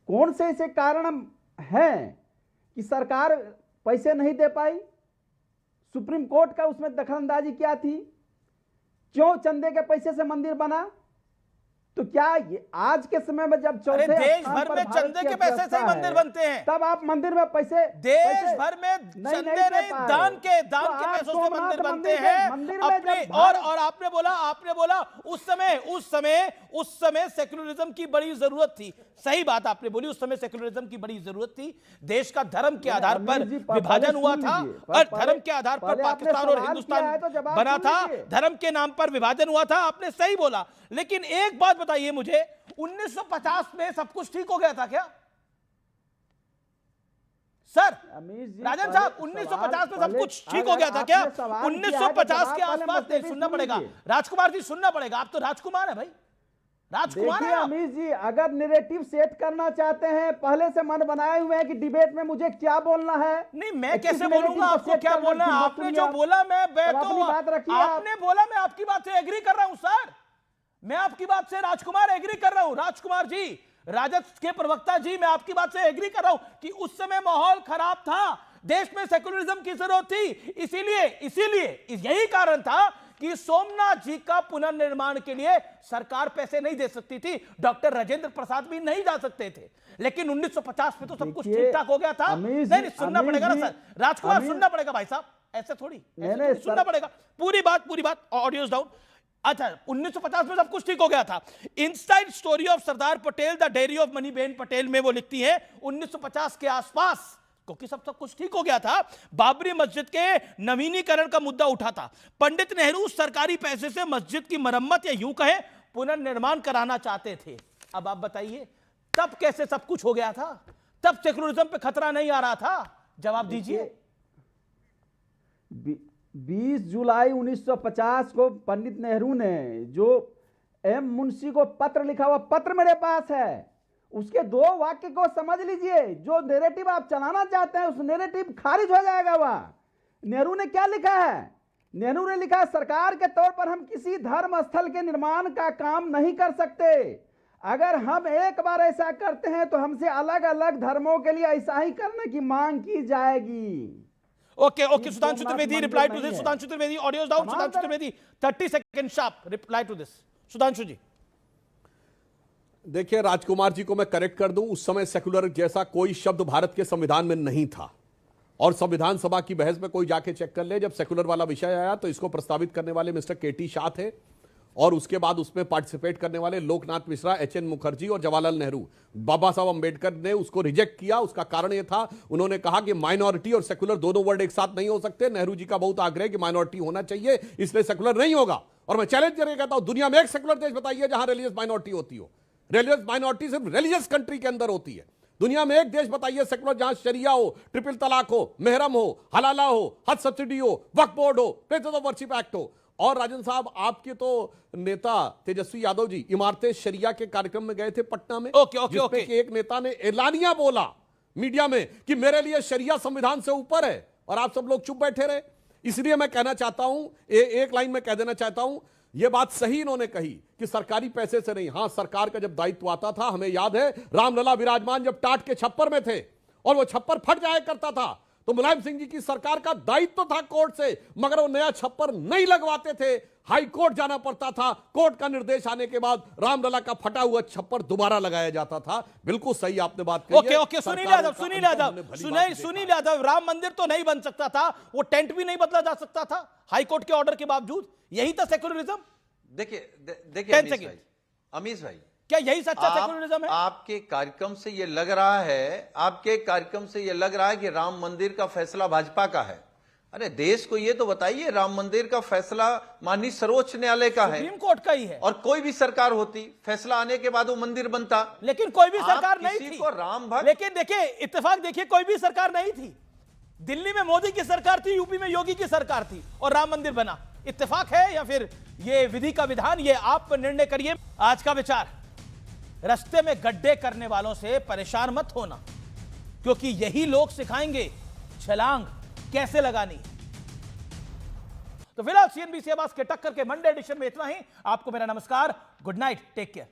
कौन से ऐसे कारण हैं कि सरकार पैसे नहीं दे पाई? सुप्रीम कोर्ट का उसमें दखलंदाजी क्या थी? क्यों चंदे के पैसे से मंदिर बना? तो क्या ये आज के समय में जब चौथे देश स्थान भर पर में भारत चंदे की के पैसे से अर्थव्यवस्था ही मंदिर है, बनते हैं। तब आप मंदिर में पैसे देश भर में चंदे नहीं, दान के तो आप पैसों से सोमनाथ मंदिर बनते मंदिर हैं मंदिर में अपने। जब भारत- और आपने बोला उस समय सेक्युलरिज्म की बड़ी जरूरत थी। सही बात आपने बोली, उस समय सेक्युलरिज्म की बड़ी जरूरत थी। देश का धर्म के आधार पर अमीर जी, विभाजन हुआ था और धर्म के आधार पर पहले आपने पाकिस्तान और सवाल हिंदुस्तान किया है तो जवाब बना सुन था, लीजिए। धर्म के नाम पर विभाजन हुआ था। आपने सही बोला, लेकिन एक बात बताइए मुझे, 1950 में सब कुछ ठीक हो गया था क्या सर? राजन साहब, 1950 में सब कुछ ठीक हो गया था क्या? 1950 के आसपास नहीं, सुनना पड़ेगा राजकुमार जी, सुनना पड़ेगा। आप तो राजकुमार है भाई, राजकुमार है आप। अमीश जी, अगर नैरेटिव सेट करना चाहते हैं, पहले से मन बनाए हुए हैं कि डिबेट में मुझे क्या बोलना है। नहीं, मैं कैसे बोलूंगा आपको क्या बोलना है? आपने जो बोला मैं आपने बोला, मैं आपकी बात से एग्री कर रहा हूं सर, मैं आपकी बात से राजकुमार एग्री कर रहा हूं। राजकुमार जी, राजद के प्रवक्ता जी, मैं आपकी बात से एग्री कर रहा हूं कि उस समय माहौल खराब था, देश में सेक्युलरिज्म की जरूरत थी। इसीलिए यही कारण था कि सोमनाथ जी का पुनर्निर्माण के लिए सरकार पैसे नहीं दे सकती थी, डॉक्टर राजेंद्र प्रसाद भी नहीं जा सकते थे। लेकिन 1950 में तो सब कुछ ठीक ठाक हो गया था। नहीं, सुनना पड़ेगा ना सर, राजकुमार, सुनना पड़ेगा भाई साहब, ऐसे थोड़ी सुनना पड़ेगा। पूरी बात, ऑडियोज डाउन। अच्छा, 1950 में सब कुछ ठीक हो गया था। Inside story of Sardar Patel, the diary of Maniben Patel में वो लिखती है 1950 के आसपास, क्योंकि सब कुछ ठीक हो गया था, बाबरी मस्जिद के नवीनीकरण का मुद्दा उठा था। पंडित नेहरू सरकारी पैसे से मस्जिद की मरम्मत या यूं कहें पुनर्निर्माण कराना चाहते थे। अब आप बताइए, तब कैसे सब कुछ हो गया था? तब सेक्युलरिज्म पे खतरा नहीं आ रहा था? जवाब दीजिए। 20 जुलाई 1950 को पंडित नेहरू ने जो एम मुंशी को पत्र लिखा हुआ पत्र मेरे पास है, उसके 2 वाक्य को समझ लीजिए। जो नैरेटिव आप चलाना चाहते हैं उस नैरेटिव खारिज हो जाएगा। वहां नेहरू ने क्या लिखा है? नेहरू ने लिखा है, सरकार के तौर पर हम किसी धर्म स्थल के निर्माण का काम नहीं कर सकते। अगर हम एक बार ऐसा करते हैं तो हमसे अलग अलग धर्मों के लिए ऐसा ही करने की मांग की जाएगी। Okay, Sudhanshu Trivedi reply to this. Sudhanshu Trivedi, audios down. Sudhanshu Trivedi, 30 second sharp reply to this. Sudhanshu ji, देखिए, राजकुमार जी को मैं करेक्ट कर दूं, उस समय सेकुलर जैसा कोई शब्द भारत के संविधान में नहीं था। और संविधान सभा की बहस में कोई जाके चेक कर ले, जब सेकुलर वाला विषय आया तो इसको प्रस्तावित करने वाले मिस्टर केटी शाह थे, और उसके बाद उसमें पार्टिसिपेट करने वाले लोकनाथ मिश्रा, एचएन मुखर्जी और जवाहरलाल नेहरू। बाबा साहब अंबेडकर ने उसको रिजेक्ट किया। उसका कारण यह था, उन्होंने कहा कि माइनॉरिटी और सेकुलर दोनों वर्ड एक साथ नहीं हो सकते। नेहरू जी का बहुत आग्रह कि माइनॉरिटी होना चाहिए, इसलिए सेकुलर नहीं होगा। और मैं चैलेंज करके कहता हूं, दुनिया में एक सेकुलर देश बताइए जहां रिलीजियस माइनॉरिटी होती हो। रिलीजियस माइनॉरिटी सिर्फ रिलीजियस कंट्री के अंदर होती है। दुनिया में एक देश बताइए सेकुलर जहां शरिया हो, ट्रिपल तलाक हो, मेहरम हो, हलाला हो, हज सब्सिडी हो, वक्फ बोर्ड हो, प्लेसेस ऑफ वर्शिप एक्ट हो। और राजन साहब, आपके तो नेता तेजस्वी यादव जी इमारते शरिया के कार्यक्रम में गए थे पटना में। ओके। एक नेता ने एलानिया बोला मीडिया में कि मेरे लिए शरिया संविधान से ऊपर है, और आप सब लोग चुप बैठे रहे। इसलिए मैं कहना चाहता हूं, एक लाइन में कह देना चाहता हूं, यह बात सही इन्होंने कही कि सरकारी पैसे से नहीं। हां, सरकार का जब दायित्व आता था, हमें याद है रामलला विराजमान जब टाट के छप्पर में थे और वो छप्पर फट जाया करता था, तो मुलायम सिंह जी की सरकार का दायित्व था कोर्ट से, मगर वो नया छप्पर नहीं लगवाते थे, हाई कोर्ट जाना पड़ता था। कोर्ट का निर्देश आने के बाद रामलला का फटा हुआ छप्पर दोबारा लगाया जाता था। बिल्कुल सही आपने बात कही। ओके, सुनील यादव, राम मंदिर तो नहीं बन सकता था, वो टेंट भी नहीं बदला जा सकता था हाई कोर्ट के ऑर्डर के बावजूद। यही था सेक्युलरिज्म। देखिए अमीश भाई, क्या यही सच्चा सेक्युलरिज्म है? आपके कार्यक्रम से यह लग रहा है कि राम मंदिर का फैसला भाजपा का है। अरे देश को ये तो बताइए, राम मंदिर का फैसला माननीय सर्वोच्च न्यायालय का है, सुप्रीम कोर्ट का ही है। और कोई भी सरकार होती, फैसला आने के बाद वो मंदिर बनता। लेकिन कोई भी सरकार नहीं थी। राम भक्त, लेकिन देखिए, इत्तेफाक देखिए, कोई भी सरकार नहीं थी। दिल्ली में मोदी की सरकार थी, यूपी में योगी की सरकार थी, और राम मंदिर बना। इत्तेफाक है या फिर ये विधि का विधान, ये आप निर्णय करिए। आज का विचार, रास्ते में गड्ढे करने वालों से परेशान मत होना, क्योंकि यही लोग सिखाएंगे छलांग कैसे लगानी। तो फिलहाल सीएनबीसी आवाज के टक्कर के मंडे एडिशन में इतना ही। आपको मेरा नमस्कार, गुड नाइट, टेक केयर।